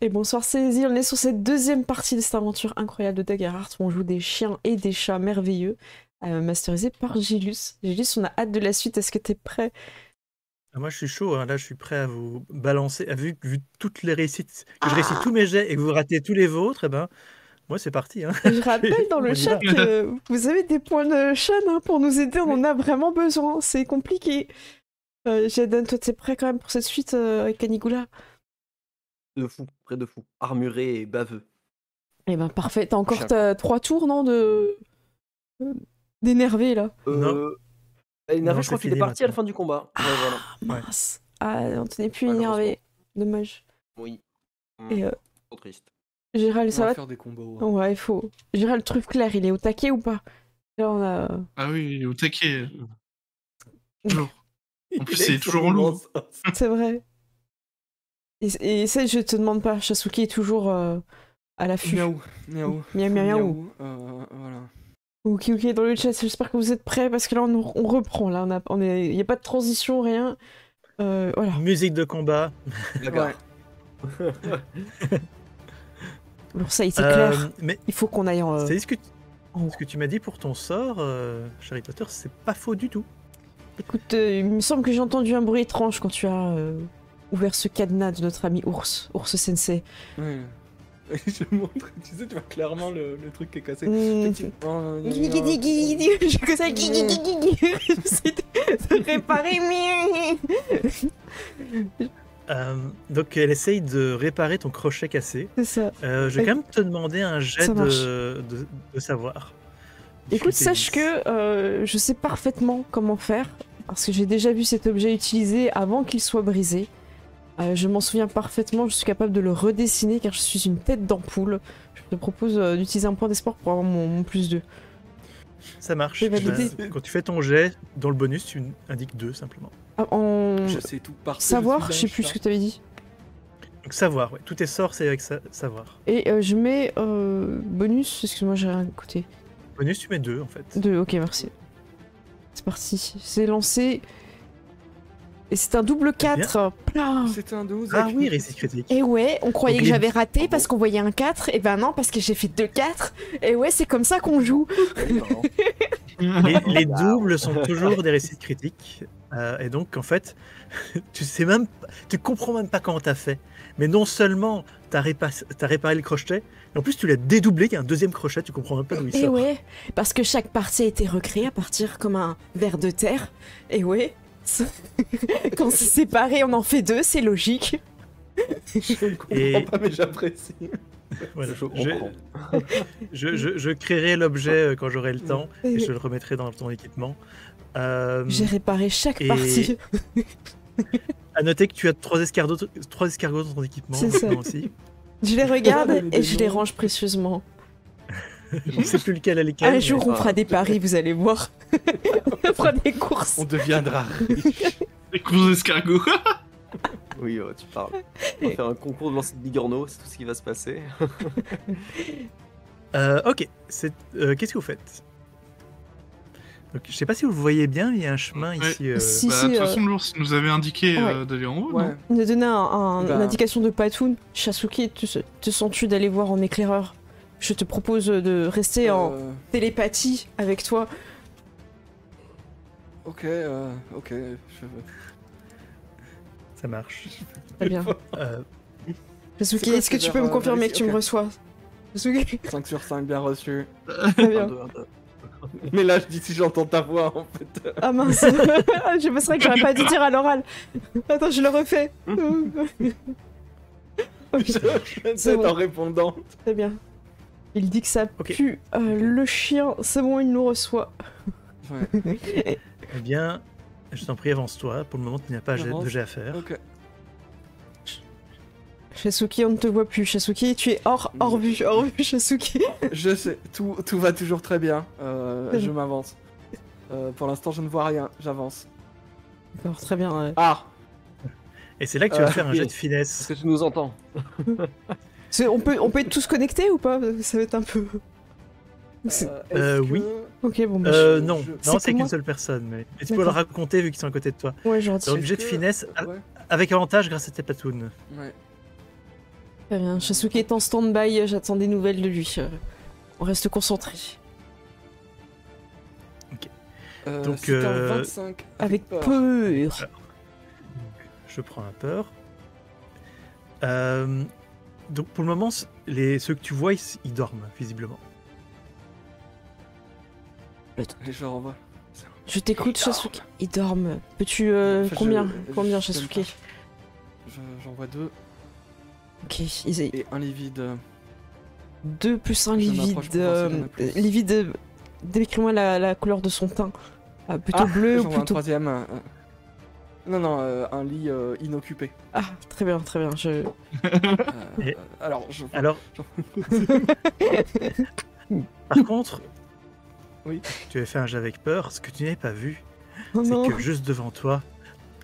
Et bonsoir, c'est Izzy. On est sur cette deuxième partie de cette aventure incroyable de Daggerheart où on joue des chiens et des chats merveilleux, masterisés par Gilus. Gilus, on a hâte de la suite. Est-ce que t'es prêt? Ah, moi, je suis chaud, hein. Là, je suis prêt à vous balancer. Vu toutes les réussites, que je réussis tous mes jets et que vous ratez tous les vôtres, eh ben, moi, c'est parti. Hein. Je rappelle dans On le y chat va. que vous avez des points de chaîne hein, pour nous aider. On en a vraiment besoin. C'est compliqué. Jaden, toi, t'es prêt quand même pour cette suite avec Canigula? De fou, près de fou. Armuré et baveux. Eh ben, parfait. T'as encore Chien. 3 tours, non, d'énervé, là? Énervé, Non, je crois c'est qu'il est fini parti à la maintenant. fin du combat. Ouais, voilà. Mince. Ah, on tenait plus Malheureusement. énervé. Dommage. Oui. Et Trop triste. Gérald, On ça va va? faire des combos. Ouais, il faut. Gérald, le truc clair, il est au taquet ou pas? Là, on a... Ah oui, au taquet. Toujours. En plus, Il a c'est eu son toujours en moment, loup. ça. C'est vrai. Et ça, je te demande pas, Shasuke est toujours à l'affût. Miaou, miaou. Miaou, miaou, miaou. Voilà. Ok, ok, dans le chat, j'espère que vous êtes prêts parce que là, on reprend. Là, il n'y a pas de transition, rien. Voilà. Musique de combat. D'accord. Ouais. Alors ça, c'est clair. Mais Il faut qu'on aille en... c'est ce que en haut. tu m'as dit pour ton sort, Harry Potter, c'est pas faux du tout. Écoute, il me semble que j'ai entendu un bruit étrange quand tu as ouvert ce cadenas de notre ami Ours Sensei. Ouais. Je montre, tu sais, tu vois clairement le truc qui est cassé. Mm. Oh, Je que ça j'essaie de réparer. Donc, elle essaye de réparer ton crochet cassé. C'est ça. Je vais quand même te demander un jet Ça marche. de savoir. Écoute, Difficulté sache 10. que je sais parfaitement comment faire, parce que j'ai déjà vu cet objet utilisé avant qu'il soit brisé. Je m'en souviens parfaitement, je suis capable de le redessiner car je suis une tête d'ampoule. Je te propose d'utiliser un point d'espoir pour avoir mon plus 2. Ça marche. Je vais valider. Quand tu fais ton jet, dans le bonus, tu indiques 2 simplement. En Je sais tout par cœur, savoir, je suis sais plus d'un ce que tu avais dit. Donc, savoir, ouais. Tous tes sorts, c'est avec savoir. Et je mets bonus, excuse-moi, j'ai rien écouté. Bonus, tu mets 2 en fait. 2, ok, merci. C'est parti, c'est lancé. Et c'est un double 4. Plein. C'était un 12. Ah oui, réussite critique. Et ouais, on croyait Donc que les- j'avais raté Bravo. parce qu'on voyait un 4. Et ben non, parce que j'ai fait 2 4. Et ouais, c'est comme ça qu'on joue. Les doubles sont toujours des réussites critiques. Et donc, en fait, tu comprends même pas comment t'as fait. Mais non seulement t'as réparé le crochet, mais en plus tu l'as dédoublé, il y a un deuxième crochet, tu comprends même pas d'où il Et sort. ouais, parce que chaque partie a été recréée à partir comme un ver de terre. Et ouais, quand c'est séparé, on en fait 2, c'est logique. Je ne comprends Et- pas, mais j'apprécie. Voilà. Je comprends. Je créerai l'objet quand j'aurai le temps et je le remettrai dans ton équipement. J'ai réparé chaque et- partie. À noter que tu as 3 escargots dans ton équipement C'est ça. maintenant aussi. Je les regarde Ouais, mais et je les non. range précieusement. Je ne sais plus lequel à lequel. Un mais- jour, on fera des paris, vous allez voir. On fera des courses. On deviendra Les courses d'escargot. Oui, tu parles. On va faire un concours de lancer de bigorneau, c'est tout ce qui va se passer. Ok, qu'est-ce que vous faites? Donc, je sais pas si vous le voyez bien, il y a un chemin Ouais. ici. Si, Bah, si, de toute façon, l'ours nous avait indiqué Ouais. d'aller en haut. Ouais. non Il nous a donné une Bah. indication de Patoun. Shasuke, te sens-tu d'aller voir en éclaireur? Je te propose de rester en télépathie avec toi. Ok, ok. Ça marche. Très bien. Euh, Shasuke, C'est quoi, est-ce que c'est tu peux vers, me confirmer que tu me ok. reçois? Shasuke, 5 sur 5, bien reçu. très bien. 1, 2, 1, 2. Mais là, je dis si j'entends ta voix, en fait. Ah mince. C'est vrai que j'aurais pas dû dire à l'oral. Attends, je le refais. Ok, Je C'est sais bon. en répondant. très bien. Il dit que ça Ok. pue le chien. C'est bon, il nous reçoit. Ouais. eh bien, je t'en prie, avance-toi. Pour le moment, tu n'as pas J'avance. de jet à faire. Ok. Shasuke, on ne te voit plus. Shasuke, tu es hors vue, Shasuke. Je sais, tout va toujours très bien. Très Je bien. m'avance. Pour l'instant, je ne vois rien. J'avance. Alors, très bien. Ah, Et c'est là que tu vas faire un oui. jet de Est-ce finesse. que tu nous entends? On peut être tous connectés ou pas? Ça va être un peu... est-ce oui. que- Ok, bon, bah, Non, je- non, C'est c'est comment qu'une seule personne. Mais tu peux le D'accord. raconter vu qu'ils sont à côté de toi. ouais, gentil. Donc, jet de est-ce que- finesse Ouais. avec avantage grâce à tes patounes. Ouais. Très bien. Shasuke est en stand-by, j'attends des nouvelles de lui. On reste concentré. Donc, c'était un 25 Avec peur. peur. Je prends un peur. Donc pour le moment, ceux que tu vois, ils dorment, visiblement. Et je renvoie. Je t'écoute, Ils dorment. Shasuke. Ils dorment. Peux-tu... Enfin, combien, je Shasuke? donne J'envoie 2 Ok, et un livide. 2 plus 1 Je livide. m'approche pour voir s'il y en a plus. Livide, décris-moi la couleur de son teint. Plutôt bleu ou J'envoie un plutôt... troisième. Non, un lit inoccupé. Ah, très bien, très bien. Et- Alors, Alors, par contre, Oui. tu avais fait un jet avec peur. Ce que tu n'avais pas vu, Oh c'est non. que juste devant toi,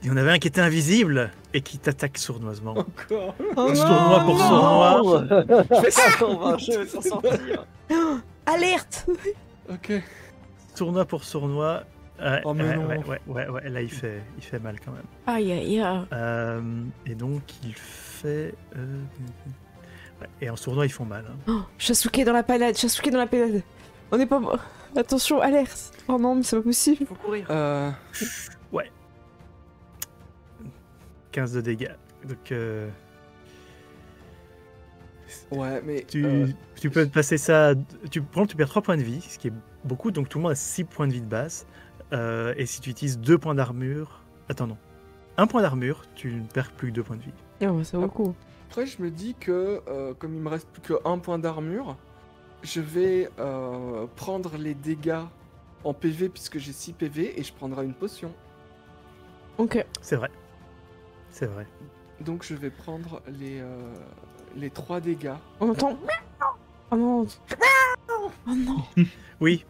il y en avait un qui était invisible et qui t'attaque sournoisement. encore. Oh Sournois pour sournois. On va achever sans sortir. Alerte. Ok. Sournois pour sournois. Oh, mais non. Ouais, là il fait mal quand même. Aïe, aïe, aïe. Et donc il fait. Ouais, et en sournois ils font mal. Hein. Oh, Shasuke dans la panade, Shasuke dans la panade. On est pas... Attention, alerte. Oh non, mais c'est pas possible. Faut courir. 15 de dégâts. Donc Ouais, mais. tu peux te passer ça. Tu perds 3 points de vie, ce qui est beaucoup, donc tout le monde a 6 points de vie de base. Et si tu utilises 2 points d'armure. Attends, non. 1 point d'armure, tu ne perds plus que 2 points de vie. Ah ouais, ça vaut le coup. Après, je me dis que comme il me reste plus qu'un point d'armure, je vais prendre les dégâts en PV puisque j'ai 6 PV et je prendrai une potion. Ok. C'est vrai. C'est vrai. Donc je vais prendre les 3 dégâts. On entend... Oh non. Oh non. Oui.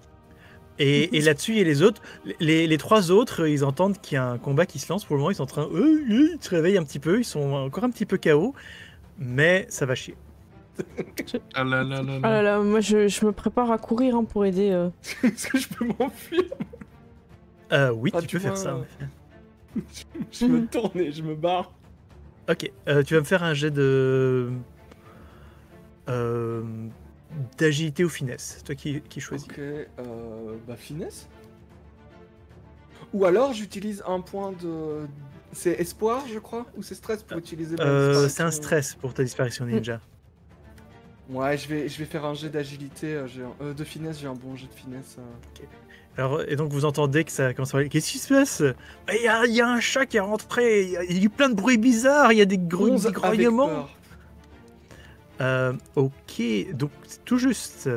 Et là-dessus, il y a les autres. Les 3 autres, ils entendent qu'il y a un combat qui se lance. Pour le moment, ils sont en train. Ils se réveillent un petit peu. Ils sont encore un petit peu KO. Mais ça va chier. Ah là là là Ah là. là là, moi je me prépare à courir hein, pour aider. Est-ce que je peux m'enfuir? Oui, Ah, tu du peux faire moins, ça. en effet. Je me tourne et je me barre. Ok, tu vas me faire un jet de. D'agilité ou finesse. Toi qui choisis. Ok, finesse. Ou alors j'utilise un point de. C'est espoir, je crois? Ou c'est stress pour utiliser ma C'est un disparition? stress pour ta disparition ninja. Ouais, je vais faire un jet d'agilité, de finesse, j'ai un bon jet de finesse. Alors, et donc vous entendez que ça commence à parler. Qu'est-ce qui se passe? Il y a un chat qui est rentré. Il y a eu plein de bruits bizarres. Il y a des 11 des avec grognements. peur. Ok, donc c'est tout juste.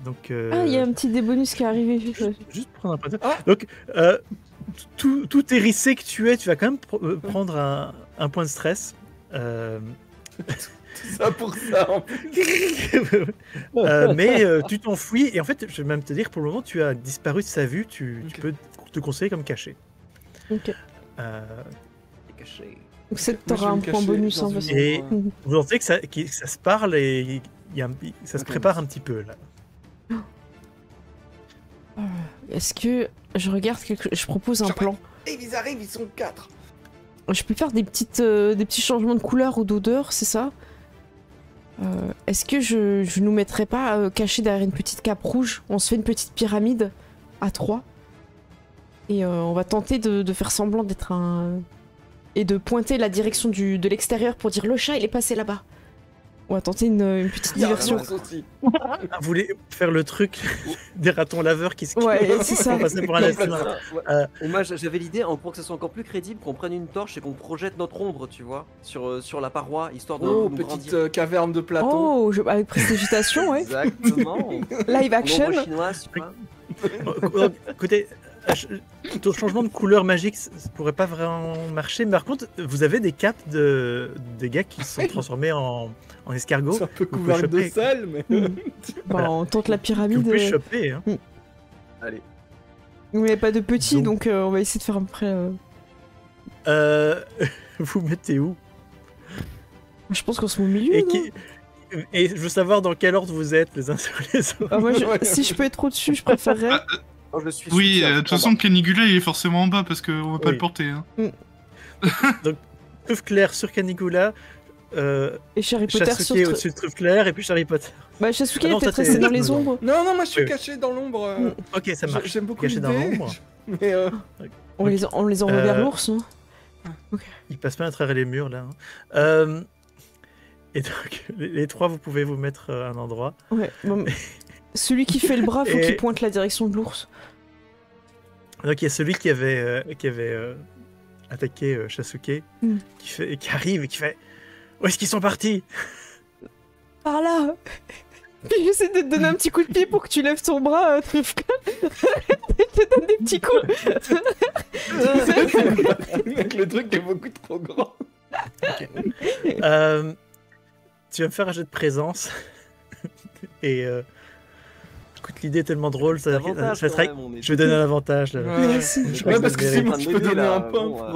Donc, Ah, il y a un petit débonus qui est arrivé. juste prendre un point de... Ah. Donc, tout hérissé que tu es, tu vas quand même prendre un point de stress. Tout ça pour ça. En plus. Mais tu t'enfuis et en fait, je vais même te dire, pour le moment, tu as disparu de sa vue. Tu Ok. peux te considérer comme caché. Ok. C'est caché. Donc c'est Moi, je t'auras vais un me point cacher bonus dans en une fait. Et- ombre. Vous entendez que ça se parle et ça se Ok. prépare un petit peu là. Est-ce que je regarde je propose un Genre- plan. Et ils arrivent, ils sont 4. Je peux faire des petits changements de couleur ou d'odeur, c'est ça? Est-ce que je nous mettrais pas cachés derrière une petite cape rouge? On se fait une petite pyramide à 3. Et on va tenter de faire semblant d'être un... Et de pointer la direction de l'extérieur pour dire le chat il est passé là-bas. On va tenter une petite diversion. Aussi. Ah, vous voulez faire le truc des ratons laveurs qui se Ouais, c'est ça. pour passer pour un Ouais, assassin. Et moi j'avais l'idée, pour que ce soit encore plus crédible, qu'on prenne une torche et qu'on projette notre ombre, tu vois, sur la paroi, histoire de Oh, nous petite grandir. caverne de Platon. Oh, avec prestidigitation, ouais. Exactement. Live action. L'ombre chinoise, tu vois. Écoutez, ton changement de couleur magique, ça pourrait pas vraiment marcher. Mais par contre, vous avez des capes des gars qui se sont transformés en escargots. C'est un peu Vous pouvez couvert de choper. sel, mais. Bon, Voilà. on tente la Que pyramide. vous pouvez choper. Hein. Allez. Vous n'avez pas de petits, Donc- donc on va essayer de faire à peu près... Vous mettez où? Je pense qu'on se met au milieu, Et, non et je veux savoir dans quel ordre vous êtes les uns sur les autres. Ah, moi, Ouais. si je peux être au-dessus, je préférerais. Ah, Oh, je suis oui, soutien, de toute façon, Canigula il est forcément en bas parce qu'on va pas Oui. le porter. Hein. Œuf clair sur Canigula, Et chez Harry Potter sur... Chasuke au-dessus de Truffelaire et puis Harry Potter. Bah Chasuke Ah est non, peut-être toi, t'es- resté dans non, les non. ombres. Non, moi je suis Oui. caché dans l'ombre. Ok, ça marche. J'aime beaucoup Caché dans l'idée. l'ombre. Mais On les envoie vers l'ours, non? Il passe pas à travers les murs là. Hein. Et donc, les trois, vous pouvez vous mettre à un endroit. Ouais. Bon, celui qui fait le bras, faut Et- qu'il pointe la direction de l'ours. Donc il y a celui qui avait attaqué Chasuke, qui arrive et qui fait où est-ce qu'ils sont partis? Par là. Puis j'essaie de te donner un petit coup de pied pour que tu lèves ton bras, Trufka. Je te donne des petits coups. Avec le truc est beaucoup trop grand. Tu vas me faire un jet de présence. Et écoute, l'idée est tellement drôle, ça L'avantage, sera- quand même, on est- je vais donner un avantage. Là. Merci. Je crois Ouais, que parce ça que se sinon mérite. tu peux M'aider, donner là, un point bon,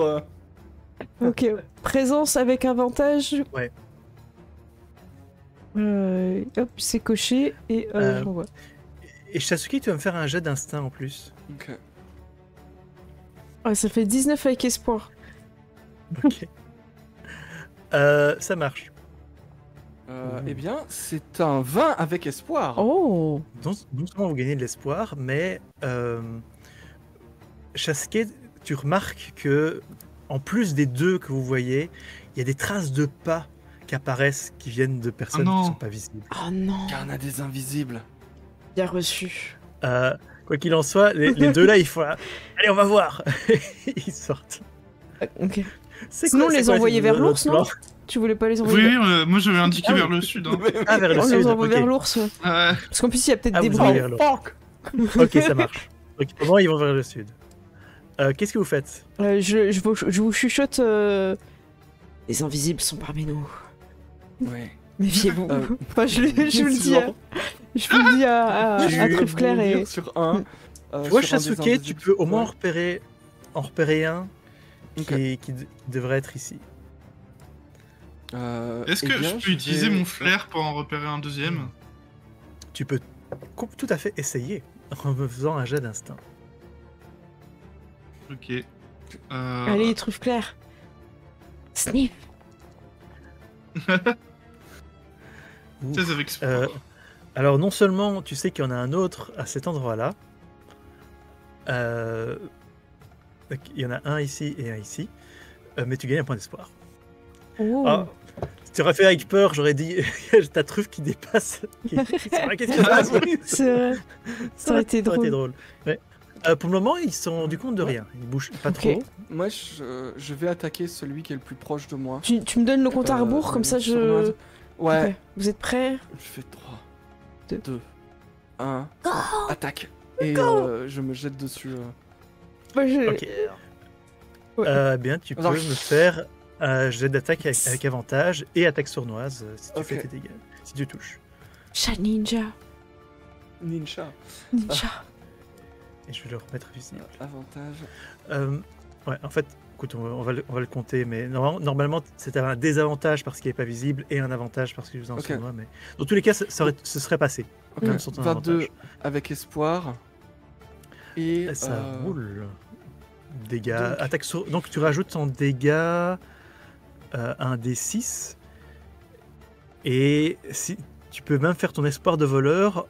pour. Ok, présence avec avantage. Ouais. Hop, c'est coché et j'envoie. Et Chasuke, tu vas me faire un jet d'instinct en plus. Ok. Ouais, ça fait 19 avec espoir. Ok. Ça marche. Eh bien, c'est un 20 avec espoir. Oh. Non seulement vous gagnez de l'espoir, mais Chasuke, tu remarques que en plus des deux que vous voyez, il y a des traces de pas qui apparaissent, qui viennent de personnes Ah non. qui ne sont pas visibles. Oh non. Car on a des invisibles. Bien reçu. Quoi qu'il en soit, les deux là, il faut. Allez, on va voir. Ils sortent. Ok. C'est Sinon, quoi- les c'est quoi envoyer vers l'autre l'ours, non plan? Tu voulais pas les Oui, envoyer oui, moi j'avais indiqué Ah oui. vers le sud. Hein. Ah, vers le On sud. les envoie ok. vers l'ours, ouais. Ouais. Parce qu'en plus, il y a peut-être Ah, des vous bruits. envoyez vers l'ours. Ok, ça marche. Donc, au moment, ils vont vers le sud. Qu'est-ce que vous faites? Je vous chuchote. Les invisibles sont parmi nous. Ouais. Méfiez-vous. Euh, Enfin, je vous le dis. Je vous le dis à Truffelaire et. Sur un. Tu vois, sur un des Chasuke, tu invisibles. peux au moins Ouais. en repérer un Ok. qui devrait être ici. Est-ce Eh que bien, je peux utiliser vais- mon flair pour en repérer un deuxième? Tu peux tout à fait essayer en me faisant un jet d'instinct. Ok. Allez, Truffelaire. Sniff. Ouh. 16 avec espoir. Alors, non seulement tu sais qu'il y en a un autre à cet endroit-là, donc, il y en a un ici et un ici, mais tu gagnes un point d'espoir. Oh. Ah, si tu aurais fait avec peur, j'aurais dit ta truffe qui dépasse. Qu'est-ce qui se passe? C'est vrai. Ça aurait été drôle. Ouais. Pour le moment, ils se sont rendus compte de rien. Ils bougent pas Ok. trop. Moi, je vais attaquer celui qui est le plus proche de moi. Tu me donnes le compte à rebours, comme ça je. sournoise. Ouais. Ok. Vous êtes prêts? Je fais 3, Deux. 2, 1, attaque. Et je me jette dessus. Bah, Ok. Ouais. Bien, tu peux Alors, me faire un jet d'attaque avec avantage et attaque sournoise si tu Ok. fais tes dégâts. Si tu touches. Chat ninja. Ninja. Ninja. Et je vais le remettre visible. Avantage. Ouais, en fait, écoute, on va le compter, mais normalement, c'était un désavantage parce qu'il n'est pas visible et un avantage parce que je vous en Ok. sournois, mais dans tous les cas, ce serait passé. Ok. Même sur ton 22 avantage. avec espoir. Et Ça roule. Dégâts, donc- attaque donc tu rajoutes en dégâts un D6 et si tu peux même faire ton espoir de voleur.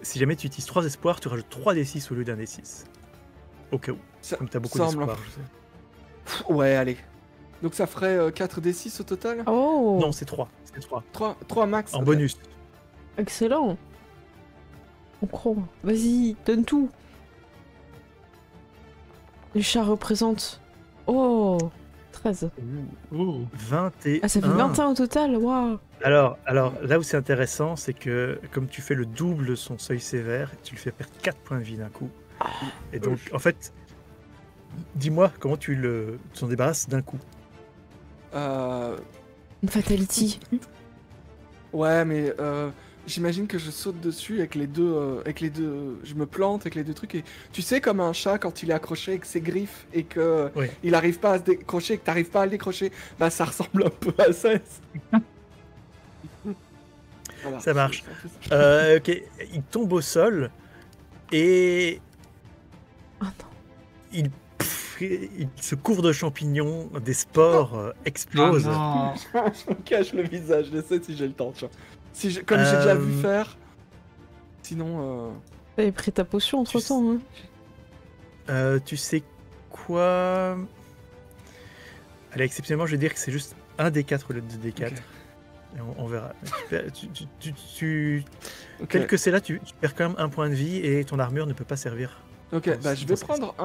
Si jamais tu utilises 3 espoirs, tu rajoutes 3 D6 au lieu d'un D6. Au cas où. Ça Comme tu as beaucoup semble- d'espoir. je sais. Ouais, allez. Donc ça ferait 4d6 au total. Oh. Non, c'est 3. C'est 3. 3 max. En ok. bonus. Excellent. On croit. Vas-y, donne tout. Les chats représentent. Oh. 13. Oh. 21. Ah, ça fait 21 au total. Waouh. Alors, là où c'est intéressant, c'est que comme tu fais le double de son seuil sévère, tu lui fais perdre 4 points de vie d'un coup. Et donc, en fait, dis-moi comment tu t'en débarrasses d'un coup. Une fatality. Ouais, mais j'imagine que je saute dessus avec les deux, je me plante avec les deux trucs et tu sais comme un chat quand il est accroché avec ses griffes et que Oui. il arrive pas à se décrocher et que t'arrives pas à le décrocher, bah ça ressemble un peu à ça. Voilà, Ça marche. c'est ça. Ok, il tombe au sol et Oh non. il, il se couvre de champignons, des spores explosent. Ah, non. Je me cache le visage, j'essaie si j'ai le temps, tu vois. Comme j'ai déjà vu faire. Sinon, T'avais pris ta potion entre temps. Hein. Tu sais quoi? Allez, exceptionnellement, je vais dire que c'est juste un des 4 au lieu de 2 des 4. Ok. Et on verra. Tu ok. tel que c'est là, tu perds quand même un point de vie et ton armure ne peut pas servir. Ok, Dans bah ce- je dans vais ce prendre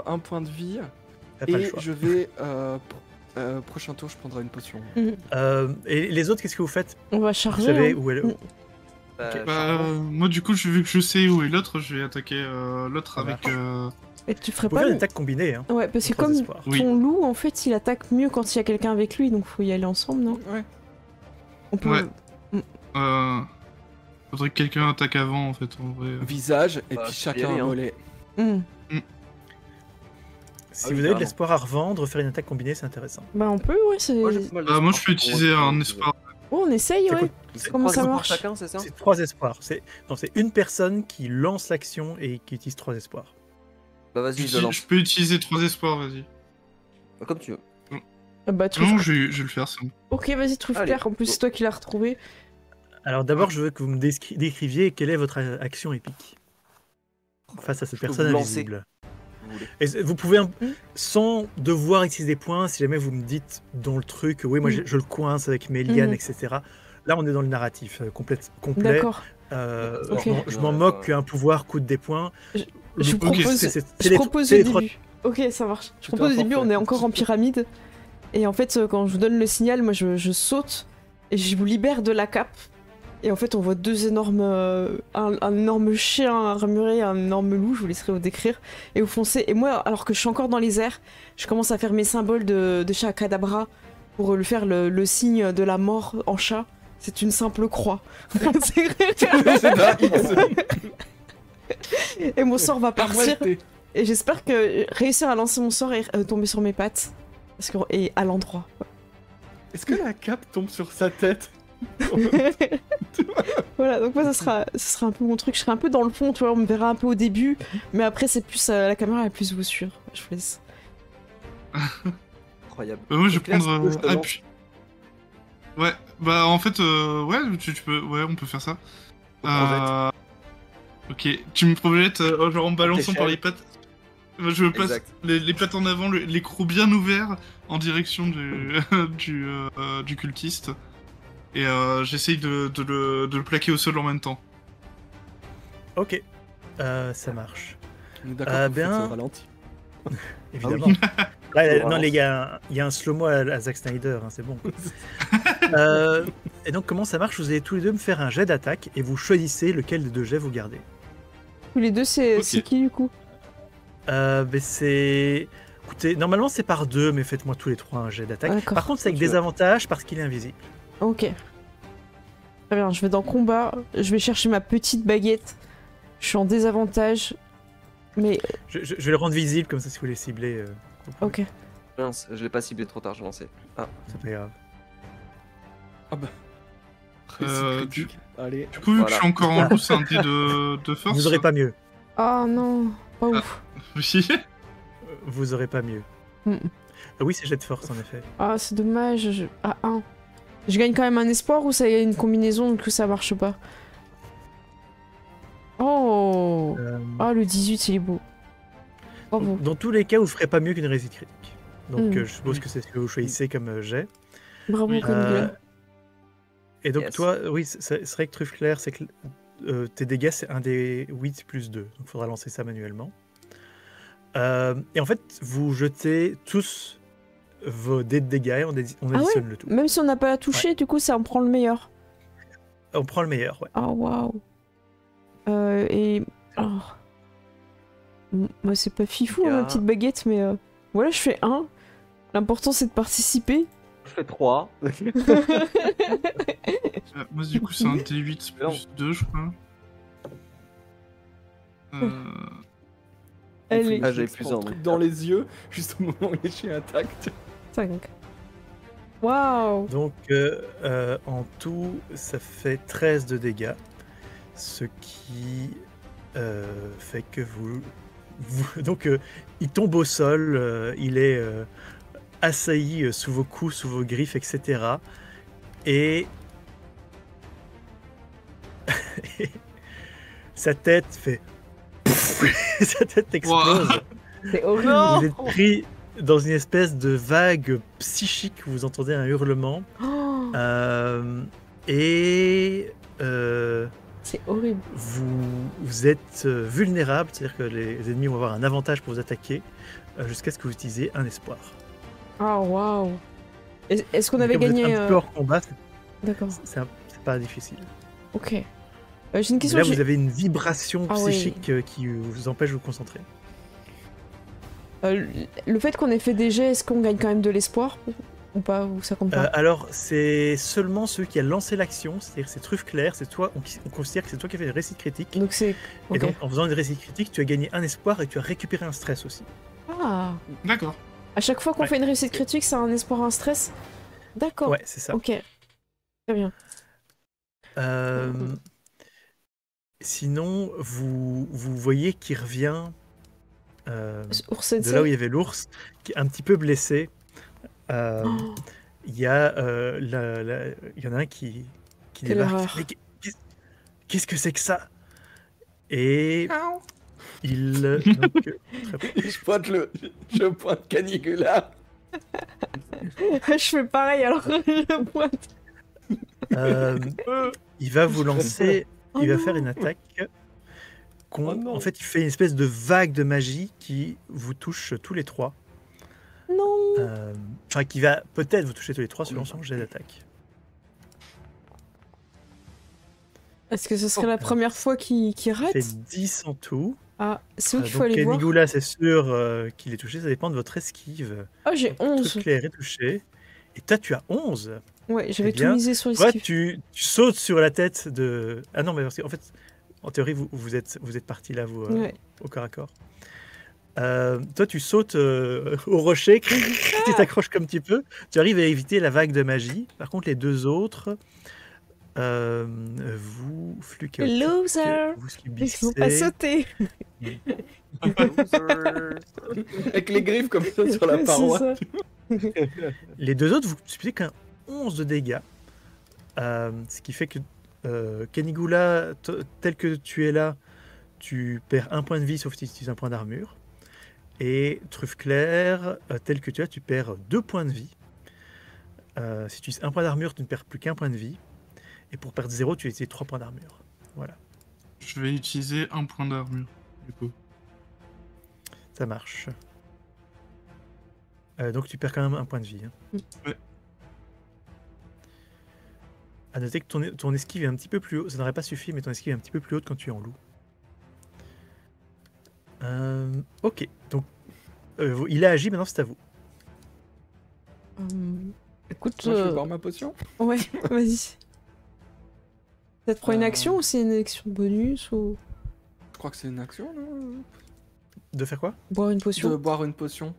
un point de vie T'as pas le et choix. je vais. Prochain tour, je prendrai une potion. Et les autres, qu'est-ce que vous faites? On va Vous charger. savez hein. où est le... Bah, Bah, moi, du coup, vu que je sais où est l'autre, je vais attaquer l'autre Ça avec. Et tu ferais Vous pouvez pas. faire une attaque combinée, hein. Ouais, parce que Trois comme espoirs. Oui. ton loup, en fait, il attaque mieux quand il y a quelqu'un avec lui, donc faut y aller ensemble, non? Ouais. On peut. Ouais. Faudrait que quelqu'un attaque avant, en fait, en vrai. Visage et Bah, puis je chacun peux y aller, un hein. mollet. Hmm. Si Ah oui, vous avez de carrément. l'espoir à revendre, faire une attaque combinée, c'est intéressant. Bah, on peut, ouais. moi, j'ai pas mal Moi, d'espoir je peux pour utiliser moi, un donc, espoir. Oh, on essaye, Ça ouais. coûte- C'est Comment 3 ça espoirs marche? chacun, c'est ça? C'est 3 espoirs. C'est une personne qui lance l'action et qui utilise 3 espoirs. Bah vas-y, je lance. Je peux utiliser 3 espoirs, vas-y. Bah, comme tu veux. Bah, trouve. Non, je vais le faire, ça. Ok, vas-y, trouve Allez, clair. En plus, go. c'est toi qui l'as retrouvé. Alors d'abord, je veux que vous me décriviez quelle est votre action épique face à cette Je peux personne vous lancer. invisible. Vous voulez. Et vous pouvez, sans devoir utiliser des points, si jamais vous me dites dans le truc, oui, moi je le coince avec mes lianes, etc. Là, on est dans le narratif complet. D'accord. Ok. Je m'en moque qu'un pouvoir coûte des points. Je propose, c'est je les- propose c'est au les trois- début. Ok, ça marche. Je Putain, propose au début, parfait. on est encore en pyramide. Et en fait, quand je vous donne le signal, moi je saute et je vous libère de la cape. Et en fait, on voit deux énormes. Un énorme chien armuré, un énorme loup, je vous laisserai vous décrire. Et vous foncez. Et moi, alors que je suis encore dans les airs, je commence à faire mes symboles de chat cadabra pour lui faire le signe de la mort en chat. C'est une simple croix. C'est un X. Et mon sort va partir. Arrêtez. Et j'espère que réussir à lancer mon sort et tomber sur mes pattes. Parce que, et à l'endroit. Est-ce que la cape tombe sur sa tête? Voilà, donc moi ça sera un peu mon truc. Je serai un peu dans le fond, tu vois, on me verra un peu au début. Mais après, c'est plus la caméra est plus vous suivre. Je vous laisse. Incroyable. Moi, je vais Claire, prendre. je te lance. Puis... Ouais, bah en fait, ouais, tu peux. Ouais, on peut faire ça. Ok, tu me projettes genre en me balançant par les pattes. Moi, je passe Exact. les pattes en avant, les crocs bien ouverts en direction du cultiste. Et j'essaye de le plaquer au sol en même temps. Ok, ça marche. On est d'accord Ah, que vous faites bien. au ralenti. Évidemment. Non, les gars, il y a un slow-mo à Zack Snyder, hein, c'est bon. Et donc, comment ça marche? Vous allez tous les deux me faire un jet d'attaque et vous choisissez lequel des deux jets vous gardez. Tous les deux, c'est Ok. qui du coup? C'est. Écoutez, normalement c'est par deux, mais faites-moi tous les trois un jet d'attaque. Ah, d'accord. Par contre, c'est avec Ok. des avantages parce qu'il est invisible. Ok. Très bien, je vais dans combat. Je vais chercher ma petite baguette. Je suis en désavantage. Mais Je vais le rendre visible, comme ça, si vous voulez cibler. vous pouvez. ok. Mince, je l'ai pas ciblé trop tard, je lancé. Ah, C'est pas grave. Réussite critique. Allez. Du coup, vu que Voilà. je suis encore en plus un dé de force. Vous aurez pas mieux. Ah non, pas Ah. ouf. Oui. Vous aurez pas mieux. Mm. Oui, c'est jet de force, en effet. Ah, c'est dommage. Ah, 1. Je gagne quand même un espoir ou ça y a une combinaison donc ça marche pas? Oh. Ah, le 18, il est beau. Bravo. Dans tous les cas, vous ferez pas mieux qu'une réussite critique. Donc, Mm. je suppose que c'est ce que vous choisissez comme jet. Bravo, Oui. Conigula. Et donc, Yes. toi, oui, c'est vrai que Truffe Claire, c'est que tes dégâts, c'est un des 8 plus 2. Donc, il faudra lancer ça manuellement. Et en fait, vous jetez tous vos dés de dégâts et on Ah additionne le tout. Même si on n'a pas touché, du coup, ça en prend le meilleur. On prend le meilleur, ouais. Ah, waouh. Et. Alors. Moi, c'est pas fifou, hein, ma Yeah. petite baguette, mais. Voilà, je fais 1. L'important, c'est de participer. je fais 3. Moi, du coup, c'est un D8 Non. plus 2, je crois. Allez. Ah, j'avais Je plus prends un, le truc donc. dans les yeux, juste au moment où les chiens attaquent. 5. Waouh. Donc, en tout, ça fait 13 de dégâts. Ce qui fait que vous Donc, il tombe au sol, il est assailli sous vos coups, sous vos griffes, etc. Et sa tête fait... sa tête explose. C'est horrible. Non. Vous êtes pris dans une espèce de vague psychique, vous entendez un hurlement. Oh, Et c'est horrible. vous êtes vulnérable, c'est-à-dire que les ennemis vont avoir un avantage pour vous attaquer jusqu'à ce que vous utilisez un espoir. Ah, waouh. Est-ce qu'on Donc, avait comme vous êtes gagné un petit peu hors combat, D'accord, c'est pas difficile. ok. J'ai une question. Là, vous avez une vibration Ah oui. psychique qui vous empêche de vous concentrer. Le fait qu'on ait fait des jets, est-ce qu'on gagne quand même de l'espoir ou pas, ou ça compte pas? Alors, c'est seulement ceux qui a lancé l'action, c'est-à-dire c'est Truffe Claire, c'est toi, on considère que c'est toi qui as fait le récit critique. Donc c'est... Et Ok. donc, en faisant le récit critique, tu as gagné un espoir et tu as récupéré un stress aussi. Ah, D'accord. à chaque fois qu'on Ouais. fait une réussite critique, c'est un espoir, un stress? D'accord, Ouais, c'est ça. ok. Très bien. Euh, Sinon, vous voyez qu'il revient Ours de là où il y avait l'ours, qui est un petit peu blessé. Oh, Il y a, il y en a un qui Quelle débarque. horreur. Mais qu'est-ce que c'est que ça? Et il... donc, Je pointe Caligula. je fais pareil alors. Je pointe. euh, il va vous lancer, Oh il va non. faire une attaque. Oh non. En fait, il fait une espèce de vague de magie qui vous touche tous les trois. Non. Enfin, qui va peut-être vous toucher tous les trois selon son jet d'attaque. Est-ce que ce serait la première fois qu'il Il rate? fait 10 en tout. Ah, c'est où qu'il faut Donc aller voir? Canigula, c'est sûr qu'il est touché, ça dépend de votre esquive. Ah, j'ai Donc, 11. Truc clair est touché. Et toi, tu as 11. Ouais, j'avais tout bien. misé sur les Toi, skiffs. tu sautes sur la tête de... Ah non, mais parce qu'en fait, en théorie, vous êtes partis là, vous, Ouais. au corps à corps. Toi, tu sautes au rocher, tu t'accroches comme tu peux. Tu arrives à éviter la vague de magie. Par contre, les deux autres, vous, flux chaotique, Loser. vous Ils subissez... vont pas sauter. Avec les griffes comme ça sur la C'est paroi. ça. Les deux autres, vous subissez qu'un 11 de dégâts. Ce qui fait que Canigula, tel que tu es là, tu perds un point de vie sauf si tu utilises un point d'armure. Et Truffe Claire, tel que tu as, tu perds 2 points de vie. Si tu utilises un point d'armure, tu ne perds plus qu'un point de vie. Et pour perdre 0, tu utilises 3 points d'armure. Voilà, Je vais utiliser un point d'armure, du coup. ça marche. Donc tu perds quand même un point de vie. Hein. Ouais. À noter que ton esquive est un petit peu plus haut. Ça n'aurait pas suffi, mais ton esquive est un petit peu plus haute quand tu es en loup. Ok, donc il a agi, maintenant c'est à vous. Écoute, Moi, je vais boire ma potion. ouais, vas-y. Peut-être prendre une Euh, action ou c'est une action bonus ou Je crois que c'est une action, non? De faire quoi? boire une De potion? boire une potion.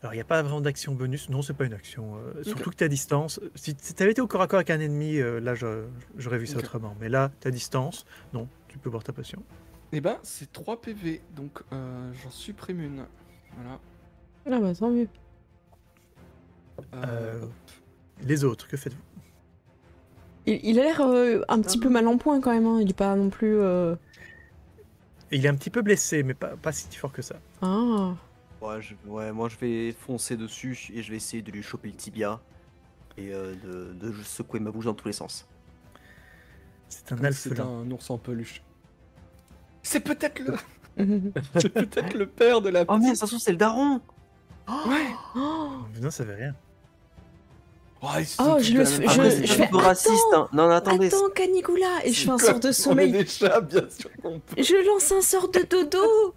Alors il n'y a pas vraiment d'action bonus. Non, c'est pas une action. Surtout que tu es à distance. Si tu avais été au corps à corps avec un ennemi, là j'aurais vu ça Ok. autrement. Mais là, tu es à distance. Non, tu peux boire ta potion. Eh ben, c'est 3 PV, donc j'en supprime une. Voilà. Ah bah tant mieux. Euh, Les autres, que faites-vous? Il a l'air un petit peu mal en point quand même, hein. Il est pas non plus... Et il est un petit peu blessé, mais pas si fort que ça. Ah. Ouais, moi je vais foncer dessus et je vais essayer de lui choper le tibia et de secouer ma bouche dans tous les sens. C'est un Comme c'est alphelin. un ours en peluche. C'est peut-être le... c'est peut-être le père de la Oh merde, petite. ça se trouve c'est le daron. Ouais. Oh, Non, ça veut rien. Oh, ils sont Oh, tous je de le la même fais- famille. Après, c'est je un fais- peu raciste. Hein. Non, attendez. attends, Canigula. Et je fais un Quoi, sort de On est sommeil. des chats, bien sûr qu'on peut. Je lance un sort de dodo.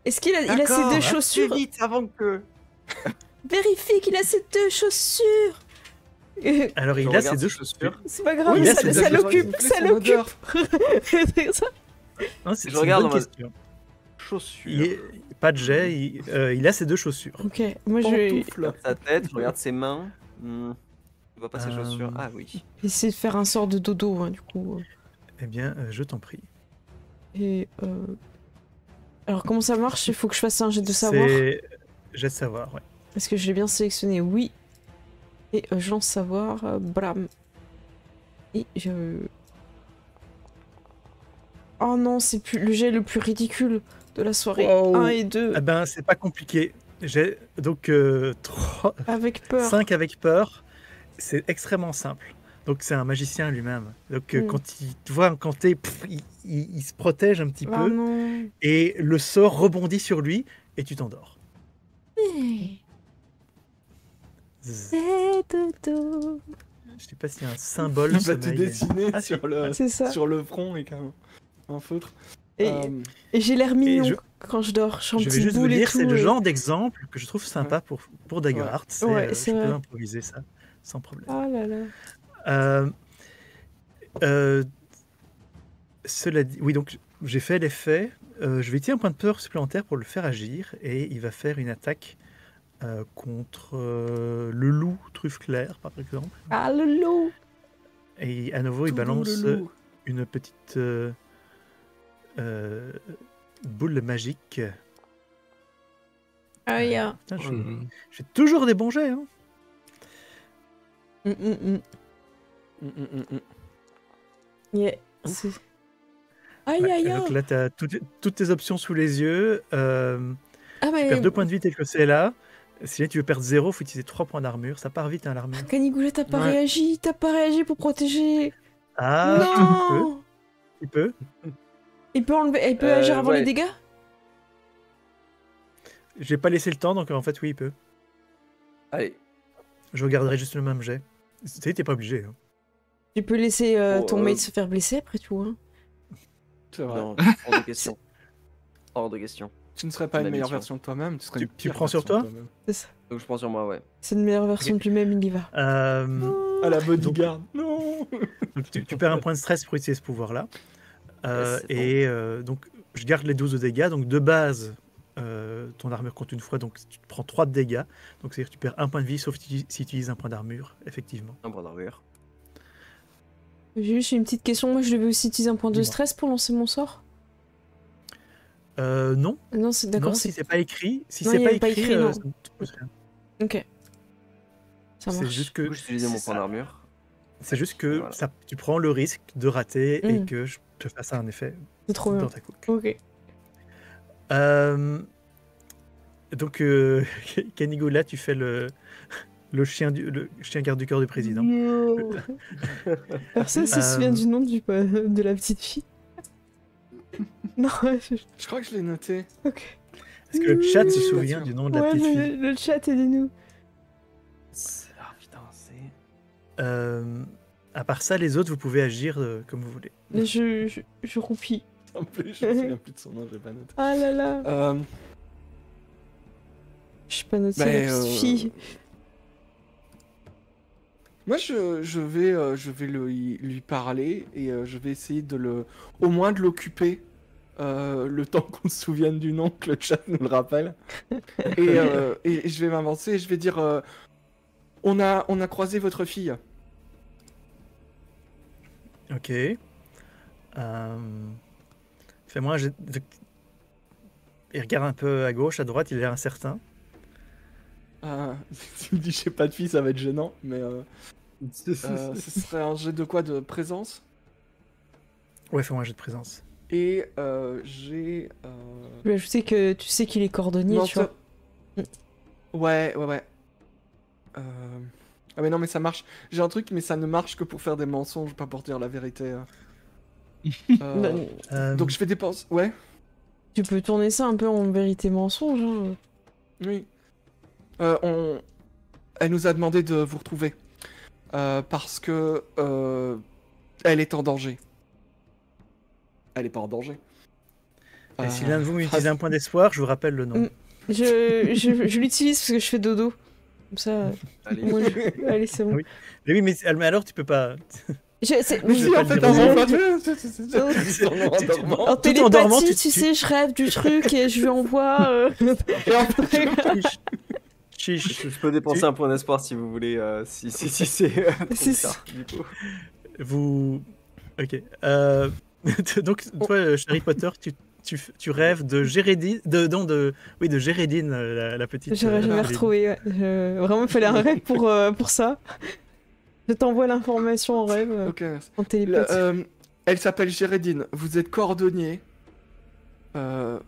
Est-ce qu'il a ses D'accord, deux assez chaussures? vite avant que. Vérifie qu'il a ses deux chaussures. Alors Je il a regarde ses deux ses chaussures. C'est pas grave, Oui, là, ça, c'est ça deux l'occupe, chaussures. ça Son l'occupe. odeur. C'est ça. Hein, c'est Je une regarde bonne en mode- question. Chaussures. Pas de jet, il a ses deux chaussures. Ok, moi je vais Pantoufle. Sa tête, je regarde ses mains. Je vois pas ses Euh, chaussures. Ah oui. essayer de faire un sort de dodo, hein, du coup. Eh bien, je t'en prie. Et alors comment ça marche? Il faut que je fasse un jet de savoir. C'est jet de savoir, ouais. Est-ce que je l'ai bien sélectionné? Oui. Et je lance savoir, blam. Et je... Oh non, c'est plus le jet le plus ridicule de la soirée. Wow. 1 et 2. Eh ben, c'est pas compliqué. J'ai donc 3... Avec peur. 5 avec peur. C'est extrêmement simple. Donc c'est un magicien lui-même. Donc quand il te voit incanter, il se protège un petit Ah peu. non. Et le sort rebondit sur lui et tu t'endors. Zzz. C'est dodo. Je sais pas s'il y a un symbole. Il va te sommeil. dessiner Ah, C'est ça. sur le front avec un feutre. Et, et j'ai l'air mignon je- quand je dors. Je suis en Je vais petite juste vous boule et dire, c'est tout, le et- genre d'exemple que je trouve sympa pour Daggerheart. Ouais, c'est je peux vrai. improviser ça sans problème. Oh là là. Cela dit, oui, donc j'ai fait l'effet. Je vais utiliser un point de peur supplémentaire pour le faire agir et il va faire une attaque contre le loup truffe claire, par exemple. Ah le loup. Et à nouveau, il Tout balance le loup. une petite boule magique. Ah ya. Putain, j'ai toujours des bons jets. Hein. Yeah. C'est... Aïe Ouais, aïe et aïe. donc là, tu as toutes tes options sous les yeux. Ah Tu mais... perds 2 points de vie tel que c'est là. Si tu veux perdre 0, il faut utiliser 3 points d'armure. Ça part vite, hein, l'armure. Canigoulet, t'as pas Ouais. réagi. T'as pas réagi pour protéger. Ah, Non. tu peux. Il peut enlever... Il peut agir avant ouais. les dégâts? J'ai pas laissé le temps, donc en fait, oui, il peut. Allez. Je regarderai juste le même jet. Tu sais, t'es pas obligé. Hein. Tu peux laisser Oh, ton mate se faire blesser après tout. Hein. C'est vrai. Non, hors de question. Hors de question. Tu ne serais pas C'est une meilleure l'habitude. version de toi-même, tu serais Tu- une tu pire prends sur version de toi toi-même. C'est ça. Donc je prends sur moi, ouais. C'est une meilleure version de lui-même, il y va. À la bodyguard. Non. Donc, tu perds un point de stress pour utiliser ce pouvoir-là. Ouais, c'est Et donc, je garde les 12 de dégâts. Donc, de base, ton armure compte une fois, donc tu te prends 3 de dégâts. Donc, c'est-à-dire que tu perds un point de vie, sauf si tu utilises un point d'armure, effectivement. Un point d'armure. J'ai juste une petite question. Moi, je devais aussi utiliser un point de Dis-moi. stress pour lancer mon sort? Non, Non, c'est non, d'accord. si c'est pas écrit, si Non, c'est il y pas avait pas écrit, écrit, non. ça ne te pose rien. Ok. Ça C'est marche. juste Du que, coup, j'utilisais mon c'est point ça. d'armure. C'est juste que Voilà. ça, tu prends le risque de rater et Mm. que je te fasse un effet C'est trop bien. dans ta cook. Ok. Donc, Canigo, là, tu fais le chien garde du corps du président. Personne se souvient du nom de la petite fille. Non, Je crois que je l'ai noté. ok. Est-ce que le chat se Oui, souvient bien sûr. du nom de la Ouais, petite mais fille le chat, aidez-nous. Ah putain, c'est. À part ça, les autres, vous pouvez agir comme vous voulez. Mais je roupis. En plus, je me souviens plus de son nom, j'ai pas noté. Ah là là. Je suis pas notée la petite fille. Moi, je vais lui parler et je vais essayer au moins de l'occuper le temps qu'on se souvienne du nom, que le chat nous le rappelle. Et je vais m'avancer et je vais dire on a croisé votre fille. Ok. Fais-moi un jet il regarde un peu à gauche, à droite, il a l'air incertain. Si tu me dis j'ai pas de fille, ça va être gênant, mais ce serait un jet de quoi? De présence? Ouais, fais-moi un jet de présence. Et j'ai. Je vais ajouter que tu sais qu'il est cordonnier, Non, tu vois. Ouais. Ah mais non, mais ça marche. J'ai un truc, mais ça ne marche que pour faire des mensonges, pas pour dire la vérité. Non, Donc je fais des penses. Ouais, tu peux tourner ça un peu en vérité mensonge. Hein. oui. Elle nous a demandé de vous retrouver. Parce que elle est en danger. Elle est pas en danger. Et si l'un de vous utilise un point d'espoir, je vous rappelle le nom. Mm. Je l'utilise parce que je fais dodo. Comme ça. Allez. Moi, allez, c'est bon. Oui. Mais alors, tu peux pas. C'est... Mais je vais en pas fait, le en dire. dormant. En Tout en dormant, télépathie, tu- tu sais, je rêve du truc et je lui envoie. Et en fait, Chiche. Je peux dépenser un point d'espoir si vous voulez, si c'est trop C'est tard, du coup. Vous Ok. Donc, toi, Harry Potter, tu rêves de Gérédine, oui, de Gérédine, la petite. J'aurais jamais Gérédine. retrouvé. Ouais. Vraiment, il fallait un rêve pour ça. Je t'envoie l'information en rêve, Ok, merci. en télépathie. Elle s'appelle Gérédine. Vous êtes cordonnier. Voilà.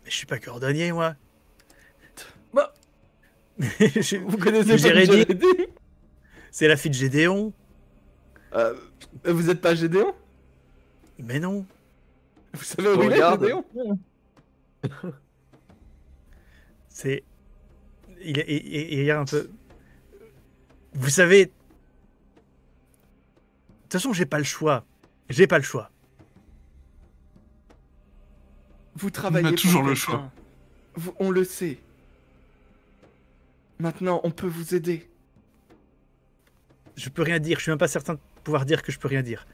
Mais je suis pas cordonnier, moi. Bah. Je- Vous connaissez pas Gérédine. Gérédine? C'est la fille de Gédéon. Vous êtes pas Gédéon? Mais non. Vous savez où il est, Regarde. Gédéon? C'est. Il y a un peu. Vous savez. De toute façon, j'ai pas le choix. J'ai pas le choix. Vous travaillez On a toujours pour le quelqu'un. choix. On le sait. Maintenant, on peut vous aider. Je peux rien dire. Je suis même pas certain de pouvoir dire que je peux rien dire.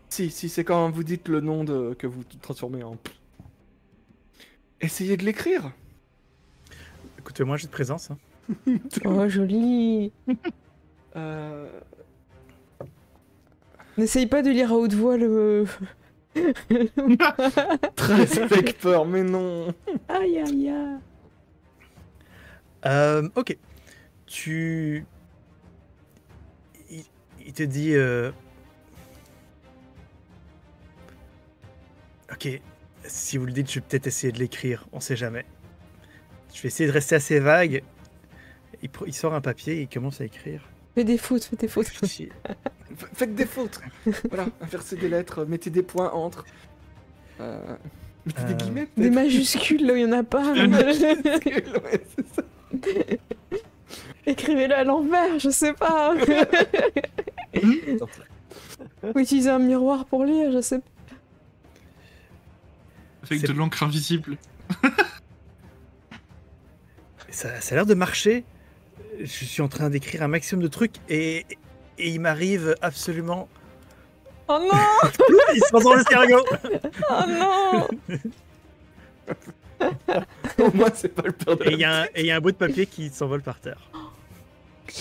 Si, c'est quand vous dites le nom que vous transformez en... Essayez de l'écrire. Écoutez-moi, j'ai de présence. Hein. Oh, joli. N'essaye pas de lire à haute voix le... 13 Vector, mais non. Aïe, aïe, aïe. Ok. Il te dit. Ok. Si vous le dites, je vais peut-être essayer de l'écrire. On sait jamais. Je vais essayer de rester assez vague. Il sort un papier et il commence à écrire. Fais des fautes, fais des fautes. Faites des fautes. Voilà, inversez des lettres, mettez des points entre. Mettez des guillemets, Des peut-être. majuscules, là où il n'y en a pas. Ouais, c'est ça. Écrivez-le à l'envers, je sais pas. Faut utiliser un miroir pour lire, je sais pas. Avec C'est- de l'encre invisible. Ça a l'air de marcher. Je suis en train d'écrire un maximum de trucs et il m'arrive absolument. Oh non, Il se transforme en escargot. oh non. Au moins, c'est pas le père de Et il y a un bout de papier qui s'envole par terre.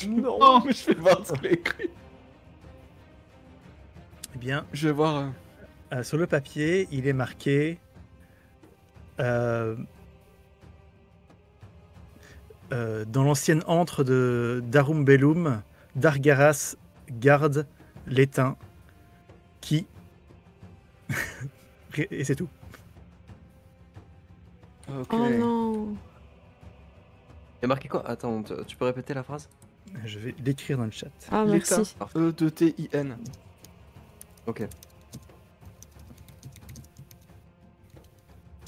Non, Oh. mais je vais voir ce qu'il a écrit. Eh bien, Je vais voir. sur le papier, il est marqué. Dans l'ancienne antre de Darum Bellum, Dargaras garde l'étain qui. Et c'est tout. Ok. Oh non. Il y a marqué quoi? Attends, tu peux répéter la phrase? Je vais l'écrire dans le chat. Ah, L'étain. merci. E-T-I-N. Ok.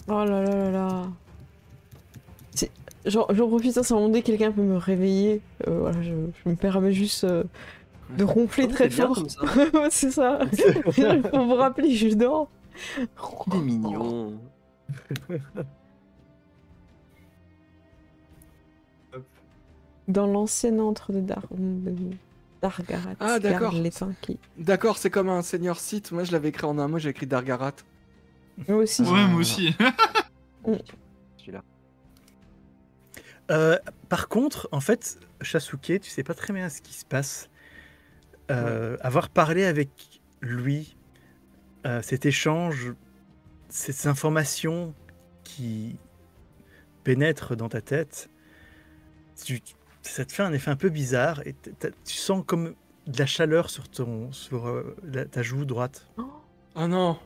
Oh là là là là. J'en profite, ça moment donné, quelqu'un peut me réveiller. Voilà, je me permets juste de ronfler Oh, très c'est bien fort. comme ça. Ouais, c'est ça. Pour vous rappeler, je dors. Il est mignon. Dans l'ancien antre de Dargarat. Ah, d'accord. garde l'étain qui... D'accord, c'est comme un seigneur Sith. Moi, je l'avais écrit en un mot, j'ai écrit Dargarat. Moi aussi. Ouais, moi aussi. Celui-là. Par contre, en fait, Shasuke, tu sais pas très bien ce qui se passe. Avoir parlé avec lui, cet échange, ces informations qui pénètrent dans ta tête, ça te fait un effet un peu bizarre et tu sens comme de la chaleur sur ta joue droite. Oh non.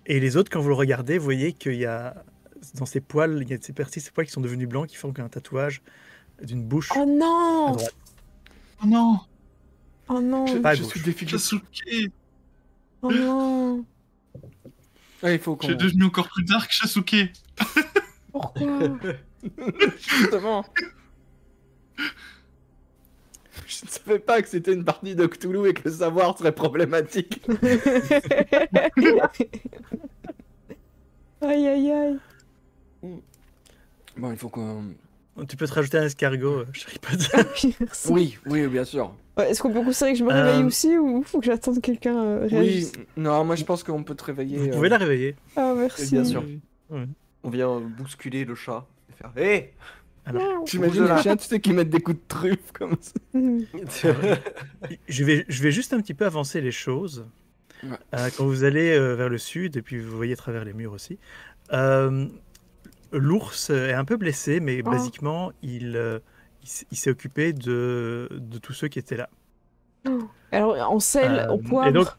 Et les autres, quand vous le regardez, vous voyez qu'il y a dans ses poils, il y a ces poils qui sont devenus blancs, qui font un tatouage d'une bouche Oh à non. droite. Oh non, Oh non. Je, Pas à je gauche. suis défiguré. Shasuke. Oh non. Ouais, il faut qu'on... J'ai devenu encore plus dark, Shasuke. Pourquoi? Justement. Je ne savais pas que c'était une partie de Cthulhu et que le savoir serait problématique. Aïe aïe aïe. Bon, il faut qu'on... Tu peux te rajouter un escargot, Harry Potter. Merci. Oui, oui, bien sûr. Ouais, est-ce qu'on peut considérer que je me réveille Euh, aussi ou faut que j'attende que quelqu'un Oui, réagisse? non, moi je pense qu'on peut te réveiller. Vous pouvez la réveiller. Ah merci. Bien sûr. Ouais. On vient bousculer le chat et faire Hé Alors, J'imagine les chiens, tu sais, qui mettent des coups de truffe comme ça. je vais juste un petit peu avancer les choses. Ouais. Quand vous allez vers le sud, et puis vous voyez à travers les murs aussi, l'ours est un peu blessé, mais Oh. basiquement, il s'est occupé de tous ceux qui étaient là. Alors, en sel, en et poivre.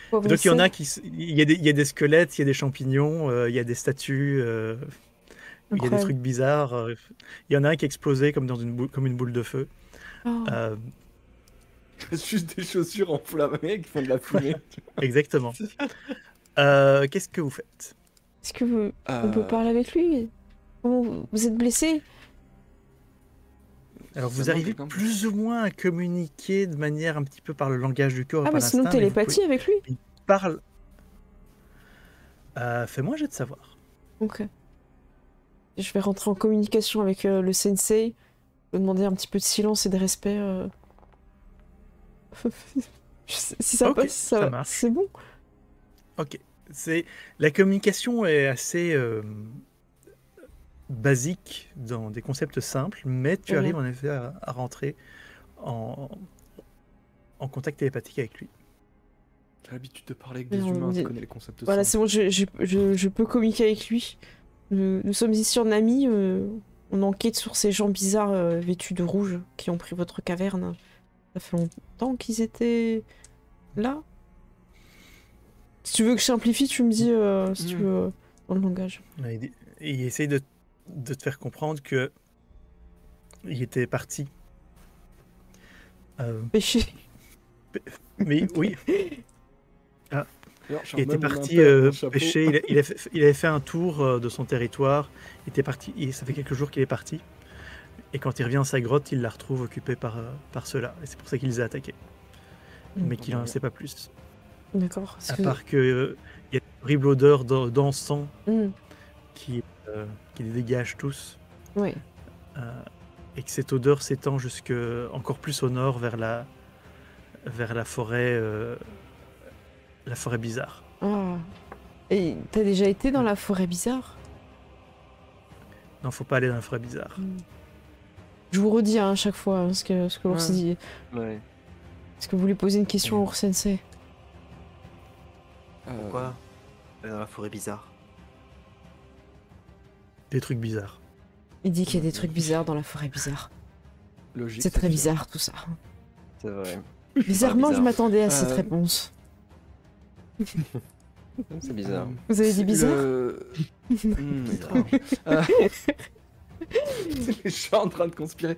Poivre et Donc il y en a sel. il y a des squelettes, il y a des champignons, il y a des statues, il y a des Incroyable. trucs bizarres. Il y en a un qui explosait comme comme une boule de feu. Oh. Juste des chaussures enflammées qui font de la fumée. Exactement. Qu'est-ce que vous faites? Est-ce que on peut parler avec lui? Comment vous êtes blessé? Alors vous Ça arrivez manque quand même. plus ou moins à communiquer de manière un petit peu par le langage du corps, Ah, par mais sinon l'instinct, mais vous télépathie avec lui? pouvez- il parle. Fais-moi un jet de savoir. Ok. Je vais rentrer en communication avec le sensei. Je vais demander un petit peu de silence et de respect. Si ça Ok, passe, ça marche. c'est bon. Ok. La communication est assez basique dans des concepts simples, mais tu Mhm. arrives en effet à rentrer en contact télépathique avec lui. J'ai l'habitude de parler avec des Mais on humains, dit- je connais les concepts Voilà, simples. c'est bon, je peux communiquer avec lui. Nous sommes ici en amis. On enquête sur ces gens bizarres vêtus de rouge qui ont pris votre caverne. Ça fait longtemps qu'ils étaient là. Si tu veux que je simplifie, tu me dis si tu veux dans le langage. Il essaye de te faire comprendre que il était parti. Pêcher. Mais oui, D'ailleurs, il était Charmaine, parti mon impère, mon chapeau. pêcher. Il avait fait un tour de son territoire. Il était parti. Ça fait quelques jours qu'il est parti. Et quand il revient dans sa grotte, il la retrouve occupée par ceux-là. Et c'est pour ça qu'il les a attaqués. Mais qu'il n'en sait pas plus. D'accord. À part qu'il y a une horrible odeur d'encens qui les dégage tous. Oui. Et que cette odeur s'étend jusque encore plus au nord vers la forêt bizarre. Ah. Et t'as déjà été dans la forêt bizarre? Non, faut pas aller dans la forêt bizarre. Je vous redis à chaque fois ce que l'ours Ouais. dit. Ouais. Est-ce que vous voulez poser une question à Ours Sensei? Pourquoi dans la forêt bizarre? Des trucs bizarres. Il dit qu'il y a des trucs bizarres dans la forêt bizarre. Logique. C'est très sûr. bizarre tout ça. C'est vrai. Bizarrement, je bizarre. m'attendais à cette Euh, réponse. C'est bizarre. Vous avez dit bizarre? Étrange. Je suis en train de conspirer.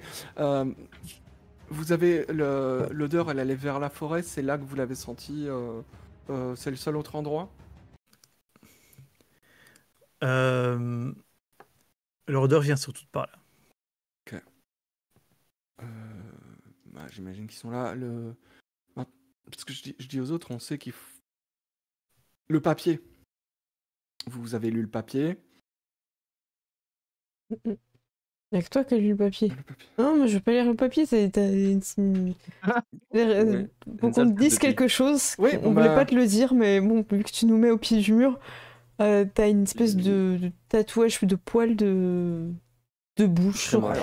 Vous avez l'odeur, elle allait vers la forêt, c'est là que vous l'avez senti. C'est le seul autre endroit? L'odeur vient surtout de par là. Bah, j'imagine qu'ils sont là. Parce que je dis aux autres, on sait qu'il faut. Le papier. Vous avez lu le papier. Y'a que toi qui as lu le papier. Le papier. Non, mais je veux pas lire le papier, faut qu'on te sale dise de quelque chose. Oui, On voulait pas te le dire, mais bon, vu que tu nous mets au pied du mur, t'as une espèce de tatouage de poils de bouche. Très moche.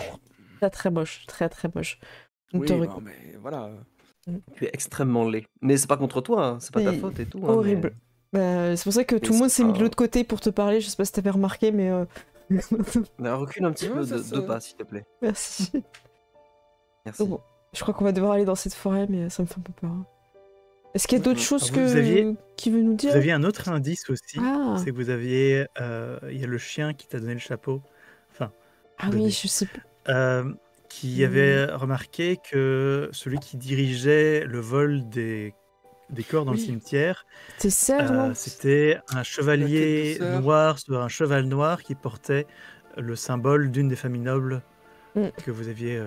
Très moche, très très moche. Donc, Oui, t'aurais- non, mais voilà. Tu es extrêmement laid. Mais c'est pas contre toi, hein, c'est pas ta C'est faute et tout. hein, horrible. C'est pour ça que tout le c'est monde s'est mis de pas- l'autre côté pour te parler, je sais pas si t'avais remarqué, mais mais recule un petit Ouais, peu ça, de ça- deux pas, s'il te plaît. merci. Merci. Bon, je crois qu'on va devoir aller dans cette forêt, mais ça me fait un peu peur. Est-ce qu'il y a d'autres choses Alors, vous aviez- qui veut nous dire? Vous aviez un autre indice aussi. Ah. C'est que vous aviez. Il y a le chien qui t'a donné le chapeau. Enfin, Ah donné. oui, je sais plus. Qui avait remarqué que celui qui dirigeait le vol des corps dans le Oui. cimetière, C'était Serre, non? c'était un chevalier La quête de Serre. noir sur un cheval noir qui portait le symbole d'une des familles nobles Mm. que vous aviez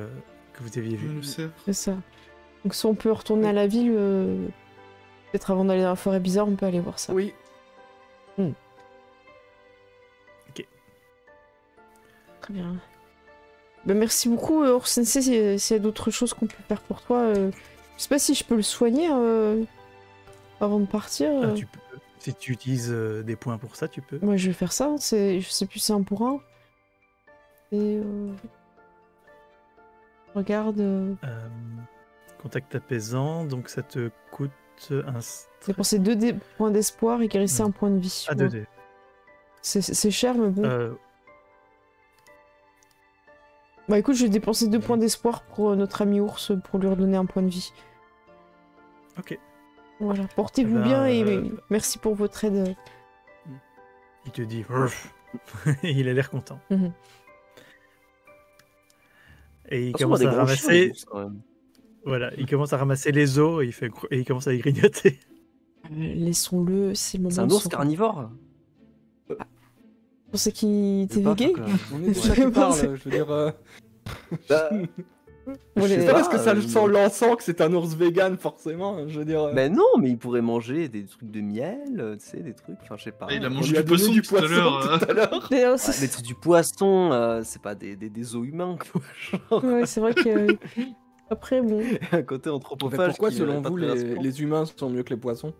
vu. Le cerf. C'est ça. Donc si on peut retourner à la ville, peut-être avant d'aller dans la forêt bizarre, on peut aller voir ça. Oui. Très bien. Ben, merci beaucoup, Ours Sensei, s'il y a d'autres choses qu'on peut faire pour toi. Je sais pas si je peux le soigner avant de partir. Tu peux, si tu utilises des points pour ça, tu peux. Moi, je vais faire ça. Je sais plus, c'est un pour un. Et regarde, Contact apaisant, donc ça te coûte un dépenser 2 points d'espoir et guérisser un point de vie. à Ouais. 2D. C'est cher, mais bon. Bah écoute, je vais dépenser 2 points d'espoir pour notre ami ours pour lui redonner un point de vie. Ok. Voilà, portez-vous Eh ben, bien et merci pour votre aide. Il te dit. Il a l'air content. Mhm. Et il De toute façon, on a commence des à gros chiens, ramasser. les ours, quand même. Voilà, il commence à ramasser les os et il commence à y grignoter. Laissons-le, c'est le moment C'est un de ours se- carnivore. Je pensais qu'il était Je sais pas, vegan. enfin, que- On est de ça qui parle, je veux dire. Bah, Bon, je les- sais C'est pas parce que ça euh, sent l'encens que c'est un ours vegan, forcément. Je veux dire. Mais non, mais il pourrait manger des trucs de miel, tu sais, des trucs, enfin je sais pas. Il a on mangé lui a du donné poisson du tout à poisson l'heure. tout à l'heure. D'ailleurs, Ouais, c'est- mais c'est du poisson, c'est pas des os humains, quoi. Genre, ouais, c'est vrai que. Après, bon. un côté Mais anthropophage. pourquoi, qui selon est pas vous, très rassurant. les humains sont mieux que les poissons?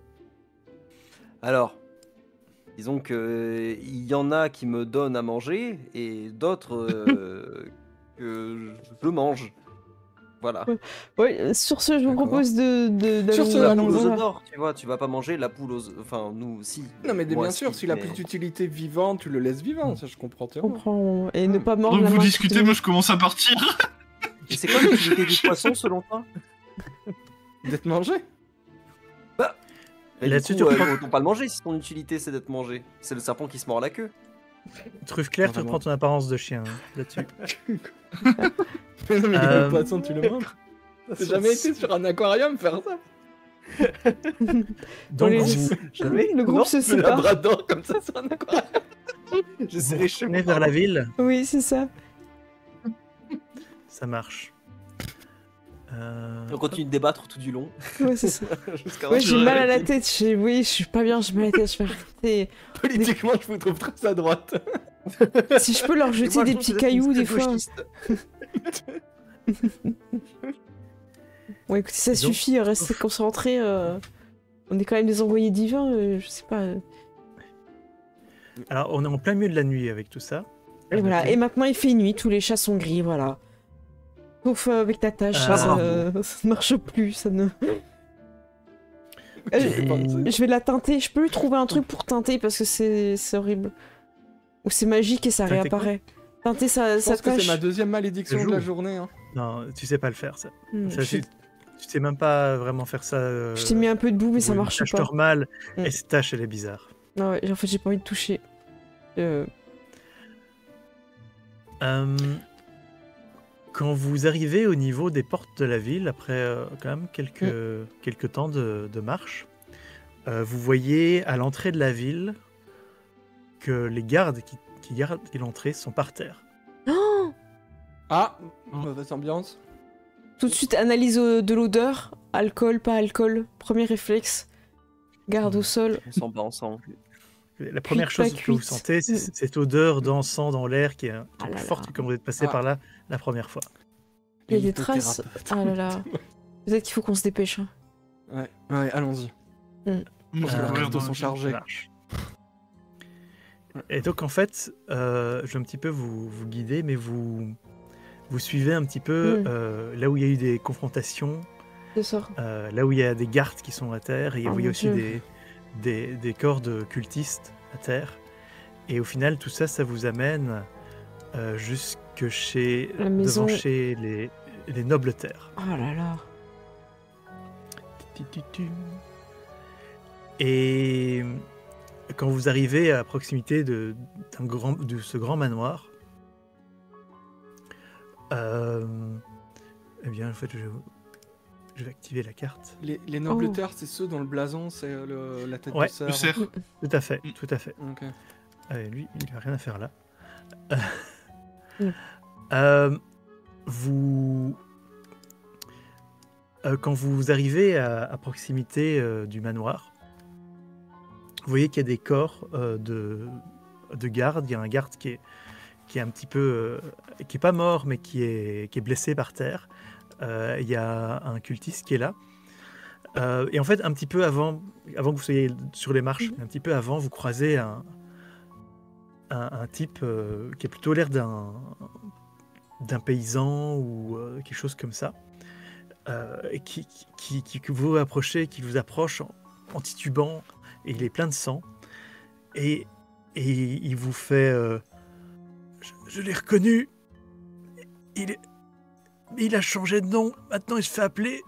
Alors, disons que il y en a qui me donnent à manger et d'autres que je mange. Voilà. Ouais, sur ce, je vous D'accord. propose d'aller Sur ce, La allons poule aux œufs voir. d'or, tu vois, tu vas pas manger la poule aux œufs. Enfin, nous, si. Non, mais Moi, bien sûr, s'il a mais- plus d'utilité vivante, tu le laisses vivant, ça je comprends. Je comprends. Et ne pas mordre Donc la vous main discutez, qui- moi je commence à partir. Et c'est quoi l'utilité du poisson selon toi? D'être mangé? Mais Là-dessus, du coup, tu reprends- autant pas le manger si ton utilité c'est d'être mangé. C'est le serpent qui se mord la queue. Truffe claire, tu Vraiment. reprends ton apparence de chien hein, là-dessus. Mais non, mais Euh, le poisson, tu le manges. T'as jamais été sur un aquarium faire ça? Donc, les- vous Jamais. Le groupe Non, se Le sépare. labrador comme ça sur un aquarium. j'essaierai chez moi. retournez vers la ville, Oui, c'est ça. ça marche. On continue de débattre tout du long. Ouais, c'est ça. Jusqu'à Ouais, c'est j'ai vrai. mal à la tête. Oui, je suis pas bien, j'ai mal à la tête. Je vais arrêter. Politiquement, je vous trouve très à droite. Si je peux leur jeter des petits cailloux des fois. Ouais, écoutez, ça Donc, suffit, restez concentrés. On est quand même des envoyés divins, je sais pas. Alors, on est en plein milieu de la nuit avec tout ça. Et voilà. Et maintenant, il fait nuit, tous les chats sont gris, voilà. Sauf avec ta tâche, Ah, ça ne marche plus, ça ne. Je vais la teinter. Je peux lui trouver un truc pour teinter parce que c'est horrible. Ou c'est magique et ça Teinter quoi réapparaît. Teinter sa Je pense que tâche. c'est ma deuxième malédiction Je de la joue. journée. Hein. Non, tu sais pas le faire, ça. Hmm, Ça, je tu sais même pas vraiment faire ça. je t'ai mis un peu de boue, mais ça pour une marche tâche pas. normale, Mm. et cette tâche, elle est bizarre. Non, ouais, en fait, j'ai pas envie de toucher. Quand vous arrivez au niveau des portes de la ville, après quand même quelques temps de marche, vous voyez à l'entrée de la ville que les gardes qui gardent l'entrée sont par terre. Oh, Ah, mauvaise ambiance. tout de suite, analyse de l'odeur. Alcool, pas alcool. Premier réflexe. Garde au sol. On sent pas ensemble. La première Cuite, pas chose que vous cuite. sentez, c'est cette odeur d'encens dans l'air qui est Ah là plus forte là. que quand vous êtes passé Ah. par là la première fois. Il y a des traces. Ah là là. Peut-être qu'il faut qu'on se dépêche. Hein. Ouais, allons-y. Moi, je que vais les courir restos dans sont la- chargés. Ça marche. Et donc en fait, je vais un petit peu vous guider, mais vous suivez un petit peu là où il y a eu des confrontations, Je sors. là où il y a des gardes qui sont à terre, et Oh où il y mon a aussi Dieu. des corps de cultistes à terre. Et au final, tout ça, ça vous amène jusque chez, La maison. devant chez les nobles terres. Oh là là. Et quand vous arrivez à proximité de ce grand manoir, eh bien, en fait, je vais activer la carte. Les nobles Oh. terres, c'est ceux dont le blason, c'est la tête Ouais, de cerf. Le cerf. Tout à fait, tout à fait. Ok. Lui, il n'a rien à faire là. Mm. Vous... quand vous arrivez à proximité du manoir, vous voyez qu'il y a des corps de garde. Il y a un garde qui est un petit peu... qui est pas mort, mais qui est blessé par terre. Il y a un cultiste qui est là. Et en fait, un petit peu avant que vous soyez sur les marches, un petit peu avant, vous croisez un type qui a plutôt l'air d'un paysan ou quelque chose comme ça, et que vous approchez, qui vous approche en titubant, et il est plein de sang, et il vous fait je l'ai reconnu, il a changé de nom, maintenant il se fait appeler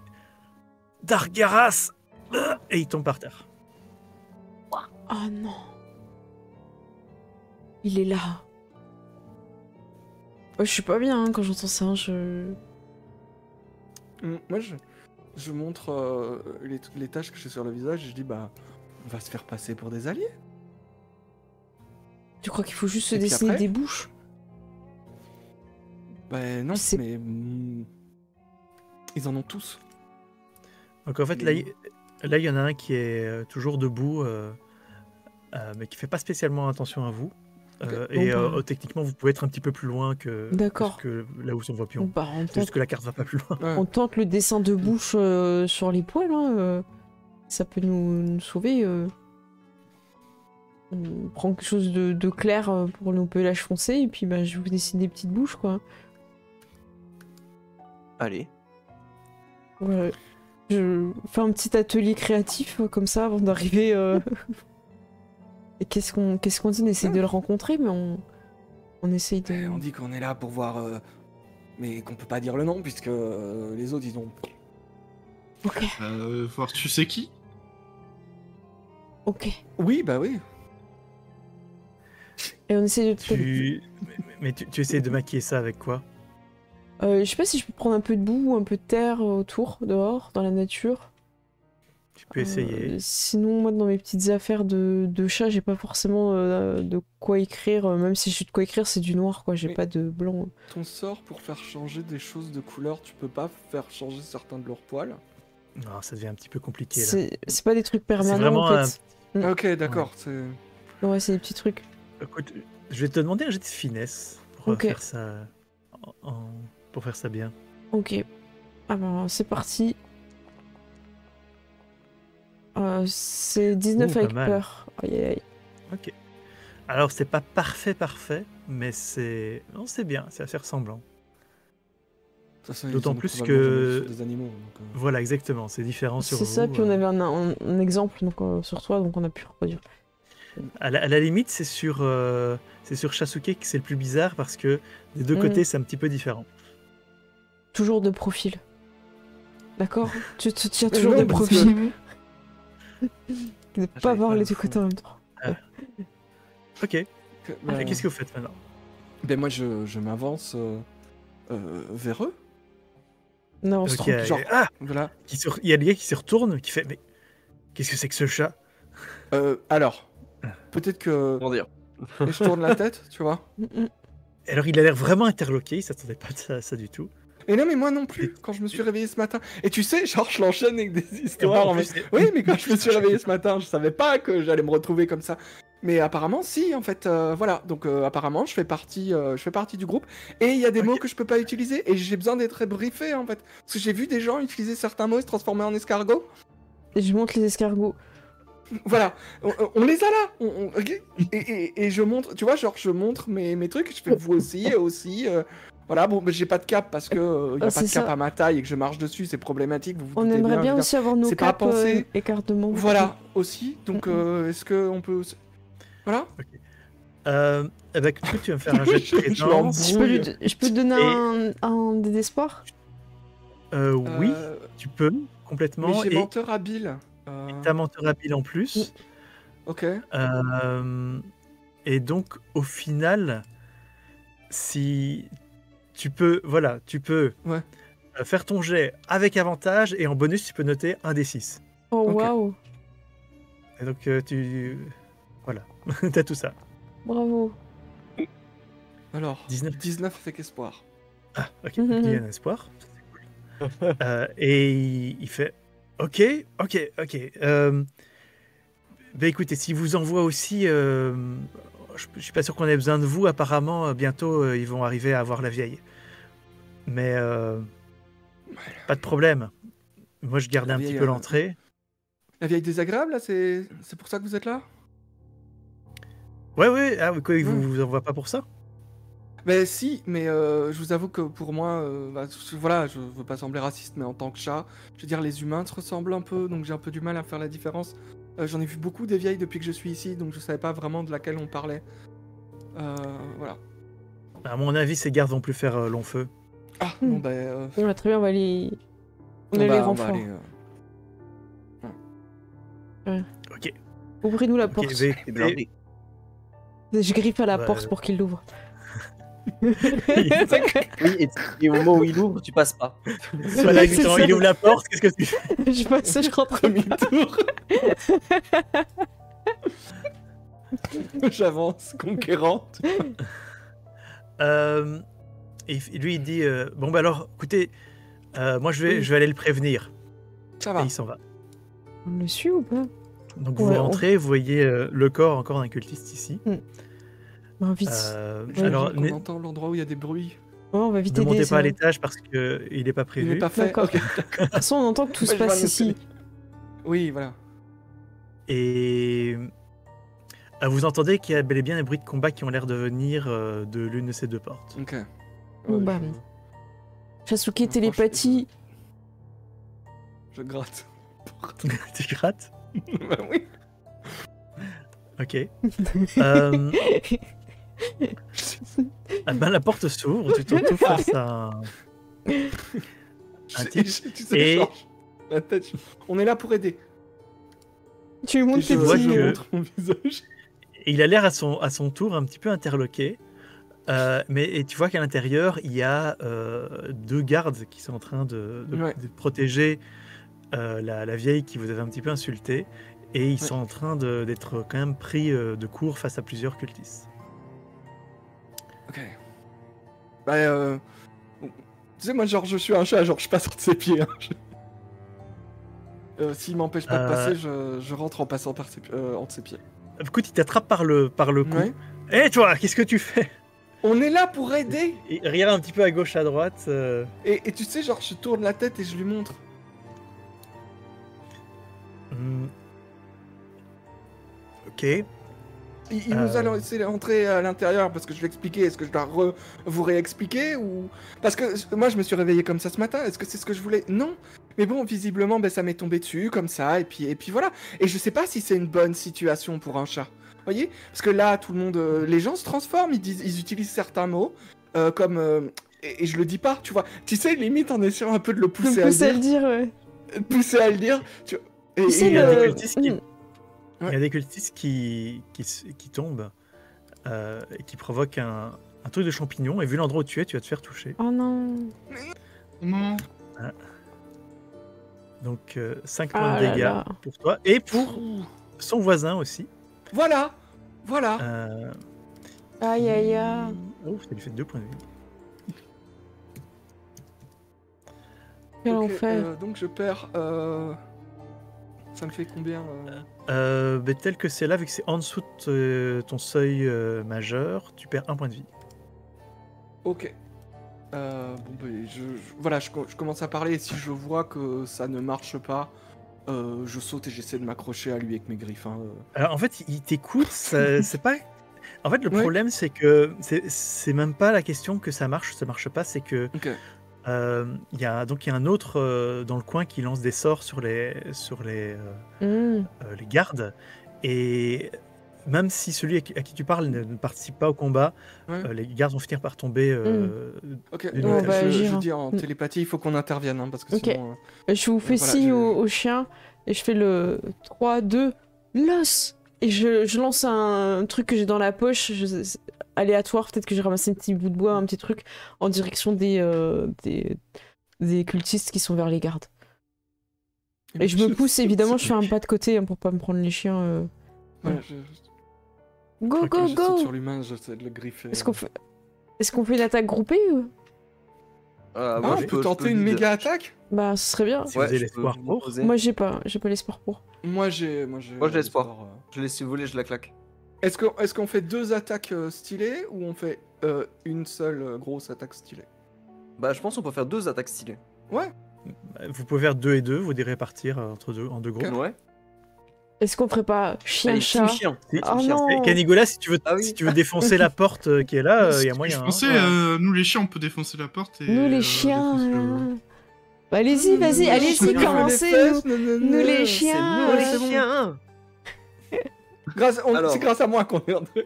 Dargaras, et il tombe par terre. Oh non. Il est là. Je suis pas bien hein, quand j'entends ça. Moi, je montre les taches que j'ai sur le visage et je dis, bah, on va se faire passer pour des alliés. Tu crois qu'il faut juste se Et puis dessiner après des bouches? Bah non, C'est- mais ils en ont tous. Donc en fait, là, il y en a un qui est toujours debout, mais qui fait pas spécialement attention à vous. Et Bon, bah. techniquement, vous pouvez être un petit peu plus loin D'accord. que là où sont vos pions. Bah, C'est juste que la carte va pas plus loin. Ouais. on tente le dessin de bouche sur les poils. Hein, ça peut nous sauver. On prend quelque chose de clair pour nos pelages foncés et puis bah, je vous dessine des petites bouches quoi. Allez. Voilà. Je fais un petit atelier créatif comme ça avant d'arriver. Et qu'est-ce qu'on dit? On essaie de le rencontrer, mais on essaye de. On dit qu'on est là pour voir, mais qu'on peut pas dire le nom puisque les autres ils ont. Ok, Voir tu sais qui. ok. Oui, bah oui. Et on essaie de. Mais tu essaies de maquiller ça avec quoi? Je sais pas si je peux prendre un peu de boue ou un peu de terre autour, dehors, dans la nature. Tu peux essayer. Sinon, moi, dans mes petites affaires de chat, j'ai pas forcément de quoi écrire. Même si j'ai de quoi écrire, c'est du noir, quoi. J'ai Mais- pas de blanc. Ton sort pour faire changer des choses de couleur, tu peux pas faire changer certains de leurs poils. Non, ça devient un petit peu compliqué là. C'est pas des trucs permanents, vraiment en fait. Ah, ok, d'accord. C'est. Ouais, c'est des petits trucs. Écoute, je vais te demander un jet de finesse pour Ok. faire ça pour faire ça bien. Ok. Ah ben, c'est parti. C'est 19 Pas avec mal. peur. Aïe aïe aïe. Ok. Alors c'est pas parfait, mais c'est bien, c'est assez ressemblant. De toute façon, ils D'autant ont plus probablement que- jamais vu sur des animaux. Donc, Voilà, exactement, c'est différent sur vous. C'est ça, puis on avait un exemple donc, sur toi, donc on a pu reproduire. À la limite, c'est sur Shasuke que c'est le plus bizarre parce que des deux côtés, c'est un petit peu différent. Toujours de profil. D'accord? Tu te tiens Mais toujours non, de parce profil. De pas j'avais voir pas les le deux fou. côtés en même temps. Ok. bah, Qu'est-ce que vous faites maintenant? Ben moi, je m'avance vers eux. Non, on se Ok, trompe. genre- Ah, Voilà. il y a le gars qui se retourne, qui fait mais qu'est-ce que c'est que ce chat? Alors, peut-être que Comment dire? et je tourne la tête, tu vois. Alors il a l'air vraiment interloqué, il s'attendait pas à ça du tout. Et non, mais moi non plus, quand je me suis réveillé ce matin. Et tu sais, genre, je l'enchaîne avec des histoires. En en plus, mode, oui, mais quand je me suis réveillé ce matin, je savais pas que j'allais me retrouver comme ça. Mais apparemment, si, en fait, voilà. Donc, apparemment, je fais partie du groupe. Et il y a des Ok. mots que je peux pas utiliser. Et j'ai besoin d'être briefé, en fait. Parce que j'ai vu des gens utiliser certains mots et se transformer en escargot. Et je monte les escargots. Voilà, on les a là. Et je montre, tu vois, genre, je montre mes trucs. Je fais vous aussi, et aussi. Voilà, bon, mais j'ai pas de cap parce que y a Ah, pas de c'est cap ça. à ma taille et que je marche dessus, c'est problématique. Vous vous On doutez aimerait bien je veux dire. aussi avoir nos c'est pas capes pensé. écarte de membre. Voilà, aussi. Donc, est-ce qu'on peut. Voilà. Avec tout, tu vas me faire un jet de Je présence. Je peux te donner Et- un dé d'espoir? Oui, tu peux Mais complètement. j'ai Et menteur habile. t'as menteur habile en plus. Ok. Et donc, au final, si tu peux, voilà, tu peux Ouais. faire ton jet avec avantage et en bonus, tu peux noter un des 6. Oh Ok. waouh, Et donc, voilà, t'as tout ça. bravo. Alors, 19. 19 avec espoir. Ah, ok, Mhm. il y a un espoir. C'est cool. Et il fait ok. Bah écoutez, si vous envoie aussi, je suis pas sûr qu'on ait besoin de vous. Apparemment, bientôt ils vont arriver à avoir la vieille. Mais pas de problème. Moi, je garde La un petit vieille, peu l'entrée. La vieille désagréable, là, c'est pour ça que vous êtes là? Ouais, ah, quoi, il vous envoie pas pour ça? Mais si, mais je vous avoue que pour moi, voilà, je veux pas sembler raciste, mais en tant que chat, je veux dire, les humains se ressemblent un peu, donc j'ai un peu du mal à faire la différence. J'en ai vu beaucoup des vieilles depuis que je suis ici, donc je savais pas vraiment de laquelle on parlait. Voilà. À mon avis, ces gardes vont plus faire long feu. Ah, bon, ben... Ouais, très bien, on va les... On a on les va renforts. aller, Ok. Ouvrez-nous la Ok, porte. bah, C'est blindé. écoutez, Je griffe à la Bah, porte pour qu'il l'ouvre. Oui, et au moment où il ouvre, tu passes pas. voilà, C'est exactement, ça. il ouvre la porte, qu'est-ce que tu fais? Je passe, je rentre. demi-tour. J'avance, conquérante. Et lui, il dit bon, bah alors, écoutez, moi je vais aller le prévenir. Ça Et va. il s'en va. On le suit ou pas? Donc Ouais, vous rentrez, vous voyez le corps encore d'un cultiste ici. Bah, vite. Alors, On entend l'endroit où il y a des bruits. Ouais, on va vite ne aider. montez ça. pas à l'étage parce qu'il n'est pas Il prévu. n'est pas fait. D'accord. Ok. De toute façon, on entend que tout se Ouais, je vois passe le ici. télé. Oui, voilà. Et vous entendez qu'il y a bel et bien des bruits de combat qui ont l'air de venir de l'une de ces deux portes. Ok. Bon, bah, Chasuke, télépathie. Je gratte. Tu grattes? Bah oui. Ok. Ah ben, la porte s'ouvre, tu te retrouves face à un type. Tu sais, Et- Georges, la tête. On est là pour aider. Tu lui Et montres je, tes vois petits... je que- montre mon visage. Et il a l'air à son tour un petit peu interloqué. Et tu vois qu'à l'intérieur, il y a deux gardes qui sont en train Ouais. de protéger la vieille qui vous avait un petit peu insulté. Et ils sont en train d'être quand même pris de court face à plusieurs cultistes. Ok. Bah, bon. Tu sais, moi, genre, je suis un chat, genre, je passe entre ses pieds. Hein. S'il m'empêche pas de passer, je rentre en passant par entre ses pieds. Écoute, il t'attrape par le cou. Ouais. Hé toi, qu'est-ce que tu fais? On est là pour aider. Il regarde un petit peu à gauche, à droite. Et tu sais, genre, je tourne la tête et je lui montre. Hmm. Ok. Il nous a laissé entrer à l'intérieur parce que je vais expliquer. Est-ce que je dois vous réexpliquer ou... Parce que moi, je me suis réveillé comme ça ce matin. Est-ce que c'est ce que je voulais? Non. Mais bon, visiblement, ben, ça m'est tombé dessus comme ça. Et puis voilà. Et je sais pas si c'est une bonne situation pour un chat. Vous voyez? Parce que là, tout le monde... les gens se transforment. Ils utilisent certains mots comme... et je le dis pas, tu vois. Tu sais, limite en essayant un peu de le pousser à le dire. ouais. Pousser à le dire. Tu vois. Tu sais, il y a le- des cultistes qui... Mm. Il y a des cultistes qui tombent et qui provoquent un truc de champignon. Et vu l'endroit où tu es, tu vas te faire toucher. Oh non. Non. Donc 5 points Ah de là dégâts là. pour toi. Et pour son voisin aussi. Voilà. Voilà. Aïe aïe aïe. Oh, ça lui fait 2 points de vie. Quel Ok, enfer. donc je perds... Ça me fait combien Tel que c'est là, vu que c'est en dessous de ton seuil majeur, tu perds 1 point de vie. Ok. Bon, ben, voilà, je commence à parler et si je vois que ça ne marche pas, je saute et j'essaie de m'accrocher à lui avec mes griffes. Hein. Alors en fait, il t'écoute, c'est pas... En fait, le Ouais. problème, c'est que c'est même pas la question que ça marche pas, c'est que Ok. il y a un autre dans le coin qui lance des sorts sur les gardes. Et même si celui à qui tu parles ne participe pas au combat, Ouais. les gardes vont finir par tomber. Ok, D'une donc on va je agir. dis en télépathie, il faut qu'on intervienne, hein, parce que Ok. sinon... Je vous fais Voilà, signe je- au chien et je fais le 3, 2, l'os. Et je lance un truc que j'ai dans la poche, aléatoire, peut-être que j'ai ramassé un petit bout de bois, un petit truc, en direction des cultistes qui sont vers les gardes. Et je me pousse, évidemment, je fais un pas de côté hein, pour pas me prendre les chiens. Voilà, Go, ok, go, je saute go! sur l'humain, j'essaie de le griffer. Est-ce qu'on fait une attaque groupée ou... Ah, moi, on je peut peux tenter une lead. méga attaque? Bah, ce serait bien. Si vous avez je l'espoir peux pour. m'opposer. Moi, j'ai pas l'espoir pour. Moi j'ai l'espoir. Je laisse si vous voulez, je la claque. Est-ce qu'on fait 2 attaques stylées ou on fait une seule grosse attaque stylée? Bah, je pense qu'on peut faire 2 attaques stylées. Ouais. Vous pouvez faire 2 et 2, vous les répartir en deux groupes. Ouais. Est-ce qu'on ferait pas chien, Allez, chat? team chien. Si. Oh Team chien. non. Et Canigola, si Ah oui. tu veux défoncer la porte qui est là, il y a Je moyen. pensais, hein. nous les chiens, on peut défoncer la porte et. Nous les chiens. défoncer le- Bah, allez-y, vas-y, allez-y, chiens. commencez. Nous les C'est chiens. nous les c'est bon. chiens. Alors. C'est grâce à moi qu'on est rentré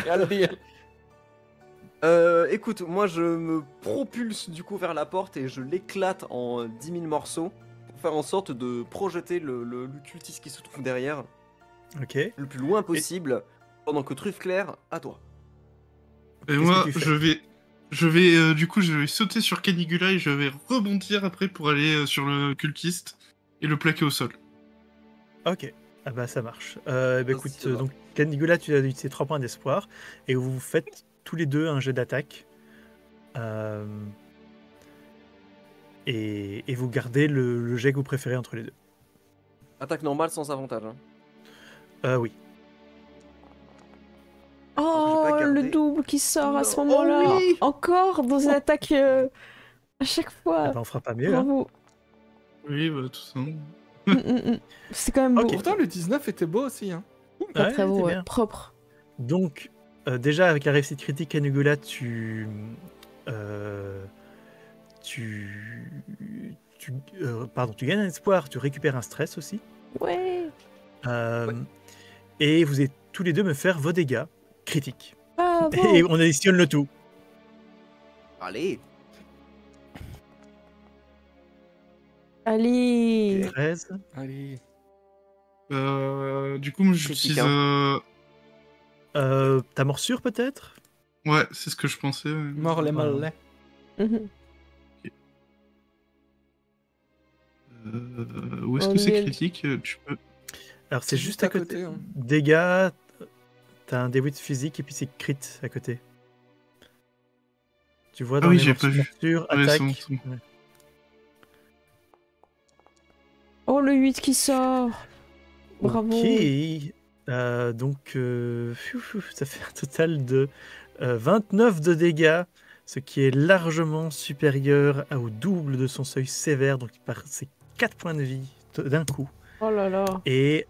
là. Écoute, moi je me propulse du coup vers la porte et je l'éclate en 10 000 morceaux pour faire en sorte de projeter le cultiste qui se trouve derrière Ok. le plus loin possible pendant que Truffe Claire, à toi. Et Qu'est-ce moi, que tu fais je vais du coup, je vais sauter sur Caligula et je vais rebondir après pour aller sur le cultiste et le plaquer au sol. Ok. Ah bah ça marche. Écoute, ça va. donc Canigula, tu as utilisé 3 points d'espoir et vous faites tous les deux un jet d'attaque. Et vous gardez le jet que vous préférez entre les deux. Attaque normale sans avantage. Hein. Oui. Oh, J'ai pas le gardé. double qui sort à ce Non. moment-là. Oh oui. Encore dans une attaque à chaque Ah fois. bah, on fera pas mieux. Hein. Bravo. Oui, bah tout ça. C'est quand même beau. Ok. Pourtant, le 19 était beau aussi. Hein. Très Ouais, très beau, c'est ouais. bien. Propre. Donc, déjà avec la réussite critique Canigula, tu gagnes un espoir, tu récupères un stress aussi. Ouais. Euh, Et vous êtes tous les deux me faire vos dégâts critiques. Bravo. Et on additionne le tout. Allez. Allez. 13. Allez. Du coup, moi j'utilise. Critique, Ta morsure peut-être. Ouais, c'est ce que je pensais. Ouais. Mort les Voilà. mollets. Mhm. Où est-ce Oh, que c'est miel. critique? Tu peux. Alors c'est juste à côté. hein. Dégâts, t'as un D8 physique et puis c'est crit à côté. Tu vois dans oui, les j'ai pas vu. morsures, Ouais, attaque. c'est bon, c'est bon. Ouais. Oh, le 8 qui sort. Bravo. Ok. Donc, ça fait un total de 29 de dégâts, ce qui est largement supérieur au double de son seuil sévère. Donc, c'est 4 points de vie d'un coup. Oh là là. Et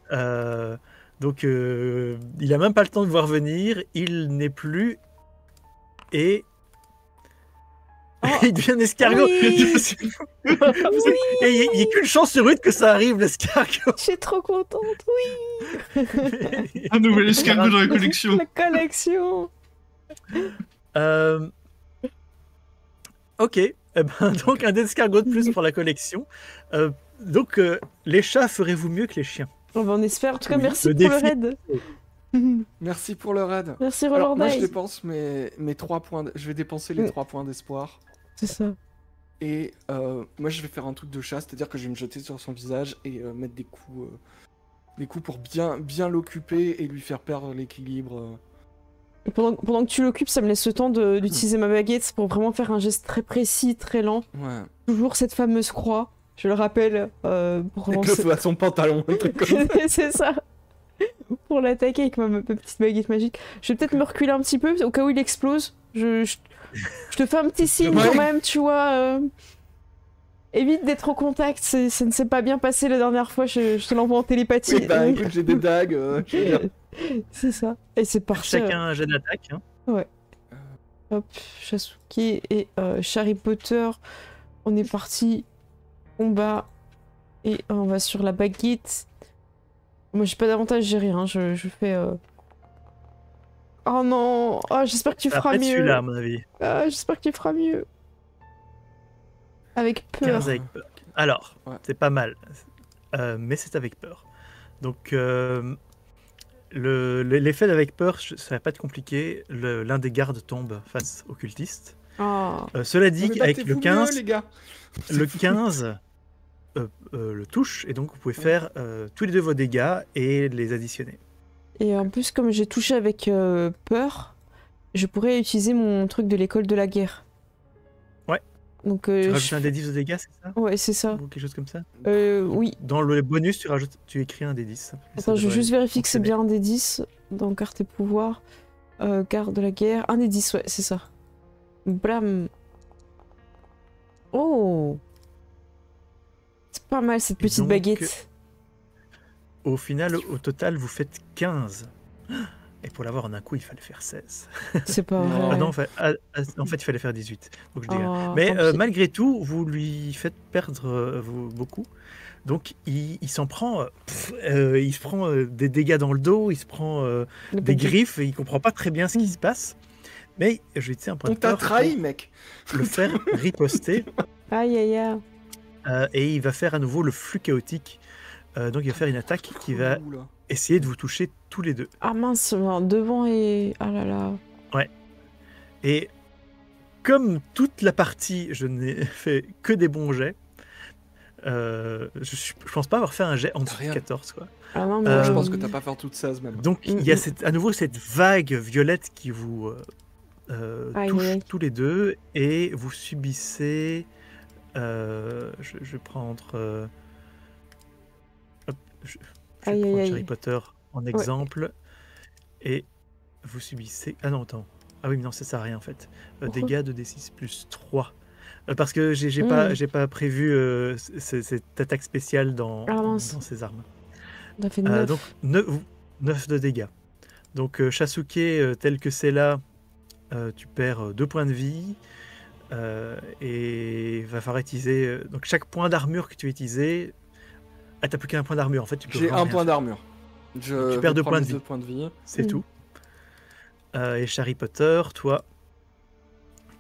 donc, il a même pas le temps de voir venir. Il n'est plus. Et. Oh. Il devient un escargot. Oui. Et il n'y a qu'une chance sur une que ça arrive, l'escargot. Je suis trop contente, oui. Un nouvel escargot dans la collection. La collection. Ok, eh ben, donc un escargot de plus pour la collection. Donc les chats ferez-vous mieux que les chiens? Oh, bah, on espère. En tout cas, Oui, merci le pour le défi. raid. Merci pour le raid. Merci Alors, Roland moi, je Dice. dépense mes 3 points. Je vais dépenser les 3 points d'espoir. C'est ça. Et moi, je vais faire un truc de chat, c'est-à-dire que je vais me jeter sur son visage et mettre des coups pour bien l'occuper et lui faire perdre l'équilibre. Et pendant que tu l'occupes, ça me laisse le temps d'utiliser ma baguette pour vraiment faire un geste très précis, très lent. Ouais. Toujours cette fameuse croix. Je le rappelle pour Avec le lancer- feu à son pantalon, un truc comme ça. C'est ça. Pour l'attaquer avec ma petite baguette magique. Je vais peut-être me reculer un petit peu au cas où il explose. Je te fais un petit signe Ouais. quand même, tu vois. Évite d'être au contact, ça ne s'est pas bien passé la dernière fois, je te l'envoie en télépathie. Oui, bah écoute, j'ai des dagues. je veux dire. C'est ça. Et c'est parti. Chacun un jet d'attaque. Hein. Hop, Sasuke et Harry Potter. On est parti. Combat. Et on va sur la baguette. Moi j'ai pas d'avantage, j'ai rien. Je fais. Oh non! Oh, j'espère que tu Ça va feras pas être mieux. celui-là, à mon avis. Ah, j'espère que tu feras mieux. Avec peur. 15 avec peur. Alors, Ouais. c'est pas mal. Mais c'est avec peur. Donc, l'effet d'avec peur, ça va pas être compliqué. L'un des gardes tombe face au cultiste. Ah. Cela dit, Non, mais avec battez-vous le 15, mieux, les gars. le 15 le touche, et donc vous pouvez faire tous les deux vos dégâts et les additionner. Et en plus, comme j'ai touché avec peur, je pourrais utiliser mon truc de l'école de la guerre. Ouais. Donc, Tu rajoutes un D10 de dégâts, c'est ça? Ouais, c'est ça. Ou quelque chose comme ça? Oui. Dans le bonus, tu écris un D10. Attends, je vais juste vérifier que c'est bien un des 10 dans carte et pouvoir. Garde de la guerre. Un des 10, ouais, c'est ça. Blam. Oh! C'est pas mal cette petite donc, baguette. au final, au total, vous faites 15. Et pour l'avoir en un coup, il fallait faire 16. C'est pas Non. vrai. Ah non, en fait, il fallait faire 18. Donc je dis rien. Oh, Mais tant pis. malgré tout, vous lui faites perdre beaucoup. Donc il s'en prend, il se prend des dégâts dans le dos, il se prend Le des petit- griffes, et il comprend pas très bien ce qui se passe. Mais je lui tiens un point On de t'a peur trahi, pour mec. le faire riposter. Aïe aïe aïe. Et il va faire à nouveau le flux chaotique. Donc il va faire une attaque qui va Relou, là. essayer de vous toucher tous les deux. Ah mince, devant et... Ah là là. Et comme toute la partie, je n'ai fait que des bons jets. Je pense pas avoir fait un jet en dessous de Rien. 14, quoi. Ah non, mais... Euh, Je pense que t'as pas fait toutes 16 même. Donc il y a Mm. à nouveau cette vague violette qui vous Aïe, touche aïe. tous les deux et vous subissez. Je vais prendre. Hop, je vais Aïe, aïe, prendre aïe. Harry Potter en exemple. Et vous subissez. Ah non, attends. Ah oui, mais non, ça sert à rien en fait. Pourquoi Dégâts de D6 plus 3. Parce que j'ai Mm. pas prévu cette attaque spéciale dans Ah, mince. ces armes. On a fait 9. Donc 9 de dégâts. Donc Shasuke, tel que c'est là, tu perds 2 points de vie. Et va falloir utiliser. Donc chaque point d'armure que tu as utilisé. Ah, t'as plus qu'un point d'armure en fait. Tu peux J'ai vraiment un rien point faire. d'armure. Tu perds 2 points de vie. 2 points de vie. C'est Mm. tout. Et Harry Potter, toi,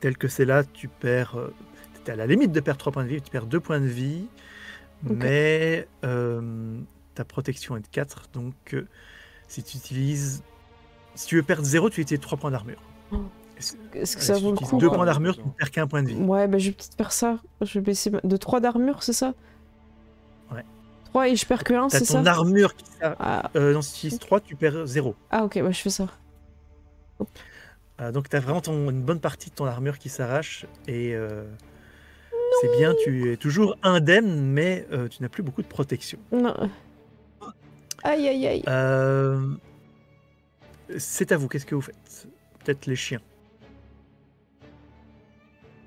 tel que c'est là, tu perds. T'es à la limite de perdre 3 points de vie. Tu perds 2 points de vie. Ok. Mais ta protection est de 4. Donc si tu utilises. Si tu veux perdre 0, tu utilises 3 points d'armure. Oh. Est-ce que Si ça tu vaut le utilises coup 2 quoi points d'armure, tu ne perds qu'un point de vie. Ouais, bah je vais peut-être faire ça. Je vais baisser de 3 d'armure, c'est ça? Ouais. 3 et je perds que 1, T'as c'est ça? ton armure qui Ah. non, si tu utilises 3, tu perds 0. Ah ok, bah je fais ça. Donc t'as vraiment une bonne partie de ton armure qui s'arrache et c'est bien, tu es toujours indemne, mais tu n'as plus beaucoup de protection. Non. Aïe aïe aïe. C'est à vous, qu'est-ce que vous faites? Peut-être les chiens.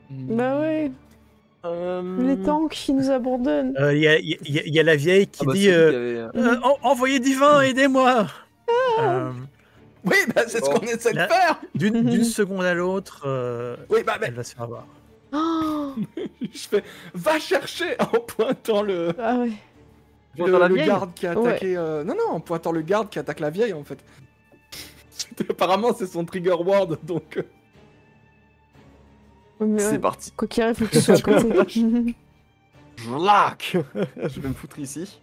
Bah ouais, les tanks qui nous abandonnent. Il y a la vieille qui dit Envoyez divin, aidez-moi Oui, bah c'est ce Bon, qu'on essaie de là- faire. D'une seconde à l'autre, Oui, bah, elle va se faire avoir. Oh je fais. Va chercher en pointant le. ah ouais. Pointant la Le vieille garde qui a attaqué. Non, non, en pointant le garde qui attaque la vieille en fait. Apparemment, c'est son trigger word donc. Ouais, mais C'est ouais, parti. quoi qu'il arrive, faut que tu sois à côté. Vlac. Je vais me foutre ici.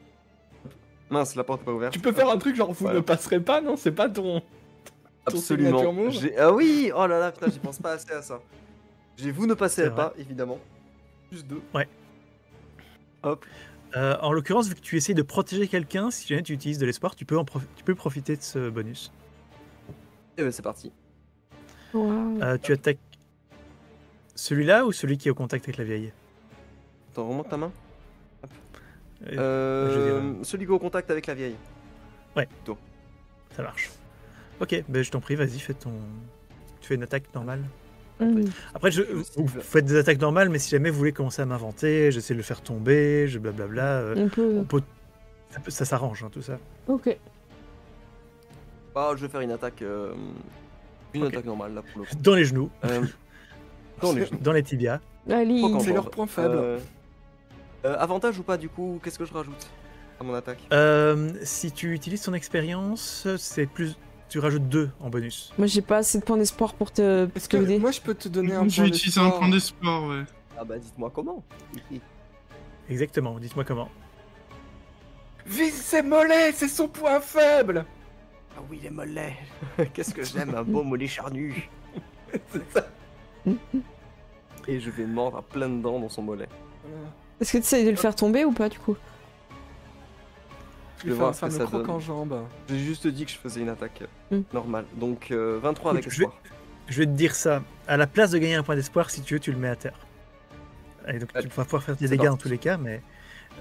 Mince, la porte est pas ouverte. Tu peux faire un truc genre vous Voilà. ne passerez pas, non? C'est pas ton. Absolument. signature move. Ah oui, oh là là, putain, j'y pense pas assez à ça. Vous ne passerez C'est vrai. pas, évidemment. Plus 2. Ouais. Hop. En l'occurrence, vu que tu essayes de protéger quelqu'un, si jamais tu utilises de l'espoir, tu peux profiter de ce bonus. Et ben c'est parti. Waouh. Tu attaques celui-là ou celui qui est au contact avec la vieille? Attends, remonte ta main. Je dirais- Celui qui est au contact avec la vieille. Ça marche. Ok, ben je t'en prie, vas-y, fais ton. Tu fais une attaque normale. Mm. Après, vous faites des attaques normales, mais si jamais vous voulez commencer à m'inventer, j'essaie de le faire tomber, je blablabla. On peut. Ça s'arrange, hein, tout ça. Ok. Ah, je vais faire une attaque. Une Ok. attaque normale là pour le coup. Dans les genoux, Dans les genoux. dans les tibias. Allez. Croque en C'est jambe. leur point faible. Avantage ou pas du coup? Qu'est-ce que je rajoute à mon attaque? Si tu utilises ton expérience, c'est plus. Tu rajoutes 2 en bonus. Moi j'ai pas assez de points d'espoir pour te Est-ce que aider. moi je peux te donner un Je point vais utiliser un d'espoir point d'espoir, ouais. Ah bah dites-moi comment. Exactement, dites-moi comment. Vise ses mollets, c'est son point faible. Ah oui, les mollets. Qu'est-ce que j'aime un beau mollet charnu. C'est ça. Et je vais mordre à plein de dents dans son mollet. Est-ce que tu essayes de le faire tomber ou pas du coup? Je vais vais faire voir un ce que fameux ça croc donne. en jambe. J'ai juste dit que je faisais une attaque Mm. normale. Donc 23 avec Écoute, je vais- espoir. Je vais te dire ça. À la place de gagner un point d'espoir, si tu veux, tu le mets à terre. Et donc Allez. tu vas pouvoir faire des C'est dégâts dans parti. tous les cas, mais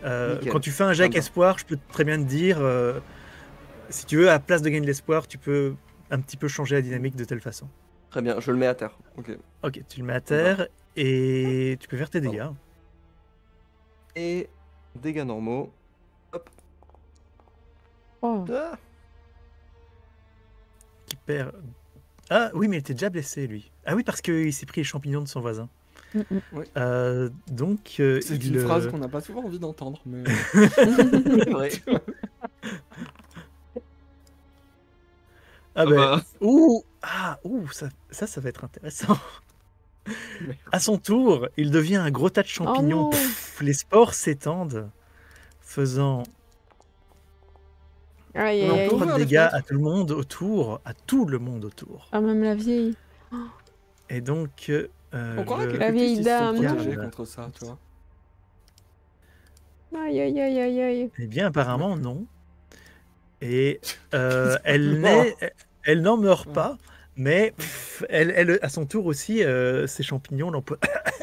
Nickel. quand tu fais un jet avec J'aime bien. espoir, je peux très bien te dire, si tu veux, à la place de gagner de l'espoir, tu peux un petit peu changer la dynamique de telle façon. Très bien, je le mets à terre. Ok. Ok, tu le mets à terre et tu peux faire tes dégâts. Et dégâts normaux. Hop. Oh. Ah, Qui perd. Ah oui, mais il était déjà blessé, lui. Ah oui, parce qu'il s'est pris les champignons de son voisin. Mm, mm. Donc, C'est il, une phrase qu'on n'a pas souvent envie d'entendre, mais... c'est vrai. Ah Ah ben, bah, ça va être intéressant. À son tour, il devient un gros tas de champignons. non. Pff, les spores s'étendent, faisant Aïe, On aïe, aïe. peut trop de ouvrir les dégâts à fenêtres tout le monde autour, à tout le monde autour. Ah, même la vieille. Et donc, On croirait que les La vieille cultistes, ils se sont dame. protégés Regarde. contre ça, tu vois. Aïe, aïe, aïe, aïe, aïe. eh bien, apparemment, non. Et Mort. elle n'en meurt Ouais. pas, mais elle, à son tour aussi, ces champignons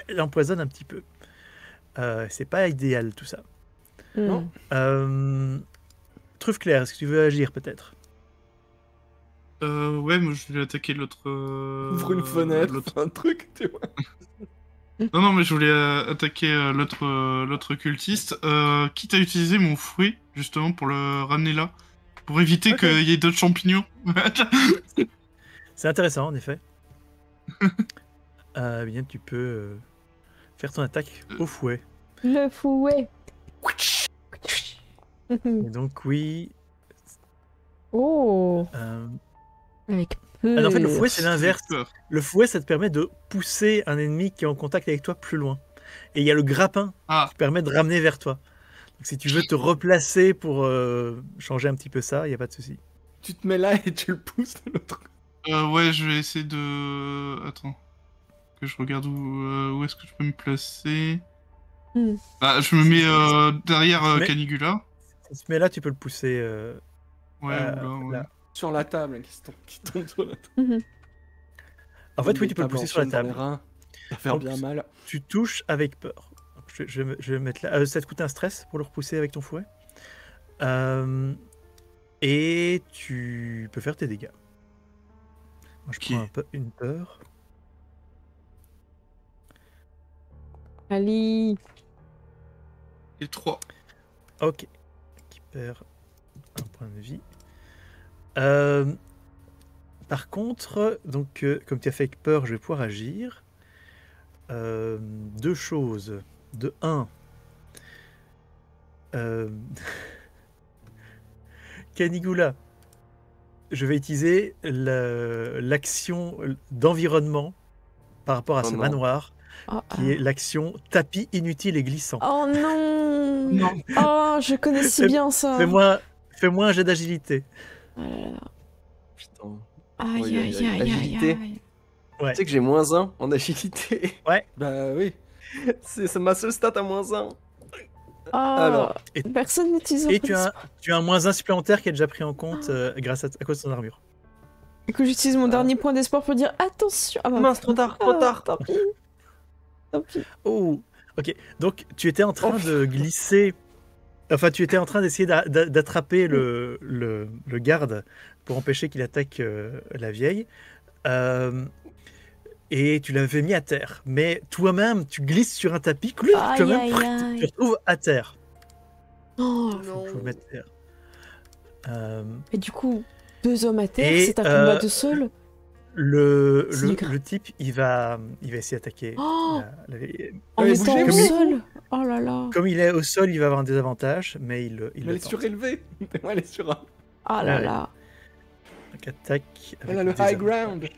l'empoisonnent un petit peu. C'est pas idéal tout ça. Non. Truffe Claire, est-ce que tu veux agir peut-être? ouais, moi je voulais attaquer l'autre. Ouvre une fenêtre, l'autre- un truc, tu vois. Non, mais je voulais attaquer l'autre cultiste. Quitte à utiliser mon fouet, justement, pour le ramener là. Pour éviter Ok. qu'il y ait d'autres champignons. C'est intéressant en effet. Eh bien, tu peux faire ton attaque au fouet. Le fouet. Et donc oui. Oh. Avec peu. En fait, le fouet c'est l'inverse. J'ai peur. Le fouet, ça te permet de pousser un ennemi qui est en contact avec toi plus loin. Et il y a le grappin Ah. qui permet de ramener vers toi. Donc si tu veux te replacer pour changer un petit peu ça, il n'y a pas de souci. Tu te mets là et tu le pousses de l'autre côté. Ouais, je vais essayer de. Attends. Que je regarde où est-ce que je peux me placer. Hmm. Bah, je me mets derrière Mais- Caligula. Si tu te mets là, tu peux le pousser. Ouais, Euh, ou là, ouais. là. Sur la table, qui tombe sur la table. Mhm. En fait, oui, tu peux le pousser sur la Dans les table. reins. Ça va faire Donc, bien mal. Tu touches avec peur. Donc, je vais mettre là. Ça te coûte un stress pour le repousser avec ton fouet. Et tu peux faire tes dégâts. Moi, je Ok. prends une peur. Ali. Et 3. Ok. Qui perd un point de vie. Par contre, donc, comme tu as fait avec peur, je vais pouvoir agir. Deux choses. De 1. Canigula. Je vais utiliser l'action d'environnement par rapport à Oh ce non. manoir, Oh, qui est l'action tapis inutile et glissant. oh non. Non. Oh, je connais si Fais- bien ça. Fais-moi un jet d'agilité. Oh là là. Putain. Aïe, Oui, aïe, aïe, aïe, aïe, agilité. aïe. Ouais. Tu sais que j'ai -1 en agilité. Bah oui. C'est ma seule stat à -1. Oh, Alors. personne n'utilise Et tu as un -1 supplémentaire qui est déjà pris en compte grâce à cause de ton armure. Du coup, j'utilise mon dernier point d'espoir pour dire attention. Ah bah, Mince, trop tard, trop tard. Tant pis. Tant pis. Oh, ok. Donc tu étais en train de glisser. Enfin, tu étais en train d'essayer d'attraper le garde pour empêcher qu'il attaque la vieille. Et tu l'avais mis à terre. Mais toi-même, tu glisses sur un tapis. Aïe, Toi-même, aïe, tu aïe. te retrouves à terre. Oh. Faut que je vous mette terre. Et du coup, 2 hommes à terre, Et, c'est un combat de seul. C'est du le type, il va essayer d'attaquer Oh. la vieille. En Allez, étant bougez, au bougez. sol. Oh là là. Comme il est au sol, il va avoir un désavantage, mais il Mais le elle est tente. surélevée. Moi, elle est sur un... Oh là Ouais. là. Donc attaque avec Elle a le high désavantage. ground.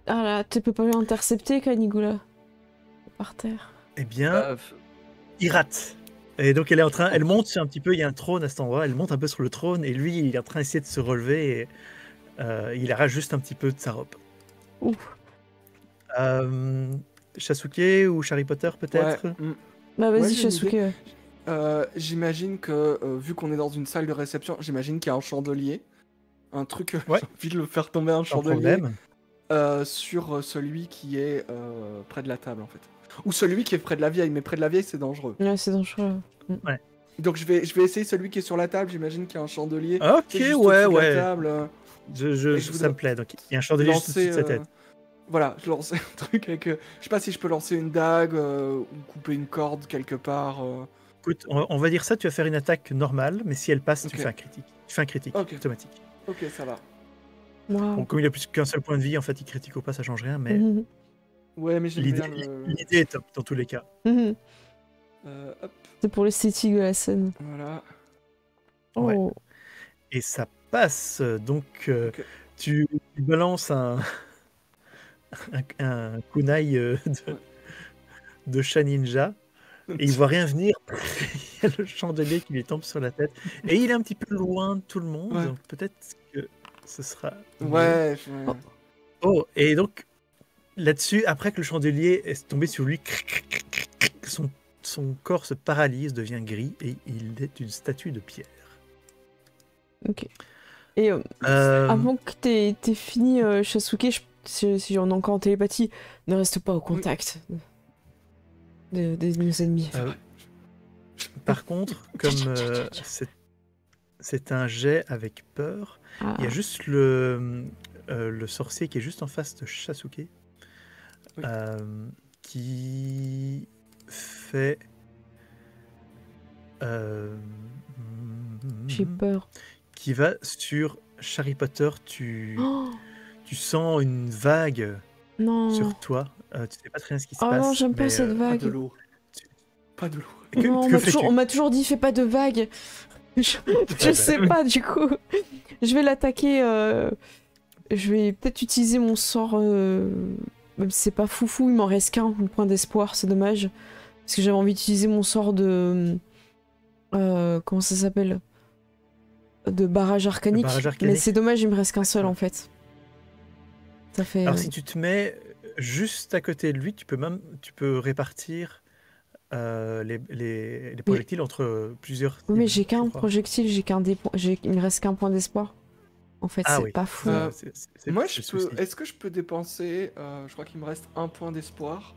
Ah là, tu peux pas l'intercepter, Canigula. Par terre. Eh bien, Bah, il rate. Et donc elle monte sur un petit peu, il y a un trône à cet endroit, elle monte un peu sur le trône, et lui, il est en train d'essayer de se relever, et il arrache juste un petit peu de sa robe. Ouf. Chasuke ou Harry Potter peut-être Ouais. Bah Ouais, vas-y, j'ai une Shasuke. J'imagine que, vu qu'on est dans une salle de réception, j'imagine qu'il y a un chandelier. Un truc, Ouais. j'ai envie de le faire tomber un Sans chandelier problème. sur celui qui est près de la table, en fait. Ou celui qui est près de la vieille, mais près de la vieille, c'est dangereux. Ouais, c'est dangereux. Donc je vais essayer celui qui est sur la table, j'imagine qu'il y a un chandelier. Ok, C'est juste ouais, au-dessus de la ouais. table, Je, je ça voudrais me plaît. Donc il y a un chandelier juste au-dessus de sa lancer, tête. voilà, je lance un truc avec... je sais pas si je peux lancer une dague ou couper une corde quelque part Écoute, on va dire ça, tu vas faire une attaque normale, mais si elle passe, tu Ok. fais un critique. Tu fais un critique Ok. automatique. Ok, ça va. Waouh. Bon, comme il a plus qu'un seul point de vie, en fait, il critique ou pas, ça change rien, mais Mhm. Ouais, mais j'aime l'idée bien le... l'idée est top dans tous les cas. Mhm. Hop, C'est pour l'esthétique de la scène. voilà. Oh. Ouais. Et ça passe, donc Ok. tu balances un kunai de chat ninja, et il voit rien venir. Il y a le chandelier qui lui tombe sur la tête, et il est un petit peu loin de tout le monde, Ouais. donc peut-être que ce sera mieux. Ouais, Oh, et donc là-dessus, après que le chandelier est tombé sur lui, son corps se paralyse, devient gris, et il est une statue de pierre. Ok. Et avant que t'aies fini, Shasuke, si on est encore en télépathie, ne reste pas au contact de nos ennemis. Par contre, comme c'est un jet avec peur, Ah. il y a juste le sorcier qui est juste en face de Shasuke, Oui. qui fait... J'ai peur. qui va sur Harry Potter, Oh tu sens une vague non. sur toi, tu sais pas très bien ce qui se Oh passe. non, j'aime pas mais, cette Pas vague. de l'eau. Pas de l'eau. Non, que fais-tu? on m'a toujours dit fais pas de vagues. Je sais pas du coup. Je vais l'attaquer. Je vais peut-être utiliser mon sort. Même si c'est pas foufou, il m'en reste qu'un point d'espoir, c'est dommage. Parce que j'avais envie d'utiliser mon sort de. Comment ça s'appelle? De barrage arcanique. barrage arcanique. Mais c'est dommage, il me reste qu'un seul en fait. Ça fait. Alors si tu te mets juste à côté de lui, tu peux répartir les projectiles entre plusieurs. Oui, mais j'ai je qu'un crois. projectile, il me reste qu'un point d'espoir. En fait, Ah c'est oui. pas fou. Moi, c'est je le souci. peux. Est-ce que je peux dépenser. Je crois qu'il me reste un point d'espoir.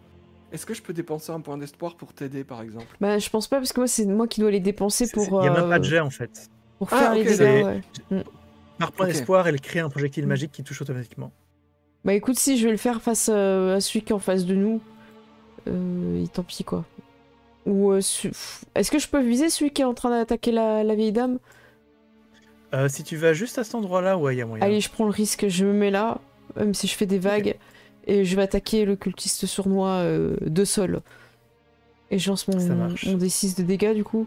Est-ce que je peux dépenser un point d'espoir pour t'aider, par exemple? Bah, je pense pas, parce que moi, c'est moi qui dois les dépenser pour. Il n'y a même pas de jet en fait. Pour Ah, faire ok, les dégâts, ouais. Par point Ok. d'espoir, elle crée un projectile magique qui touche automatiquement. Bah écoute, si je vais le faire face à celui qui est en face de nous, et tant pis quoi. Ou est-ce que je peux viser celui qui est en train d'attaquer la vieille dame? Si tu vas juste à cet endroit-là, ouais, il y a moyen. Allez, je prends le risque, je me mets là, même si je fais des vagues, et je vais attaquer le cultiste sournois de sol. Et je lance Ça mon marche. D6 de dégâts du coup.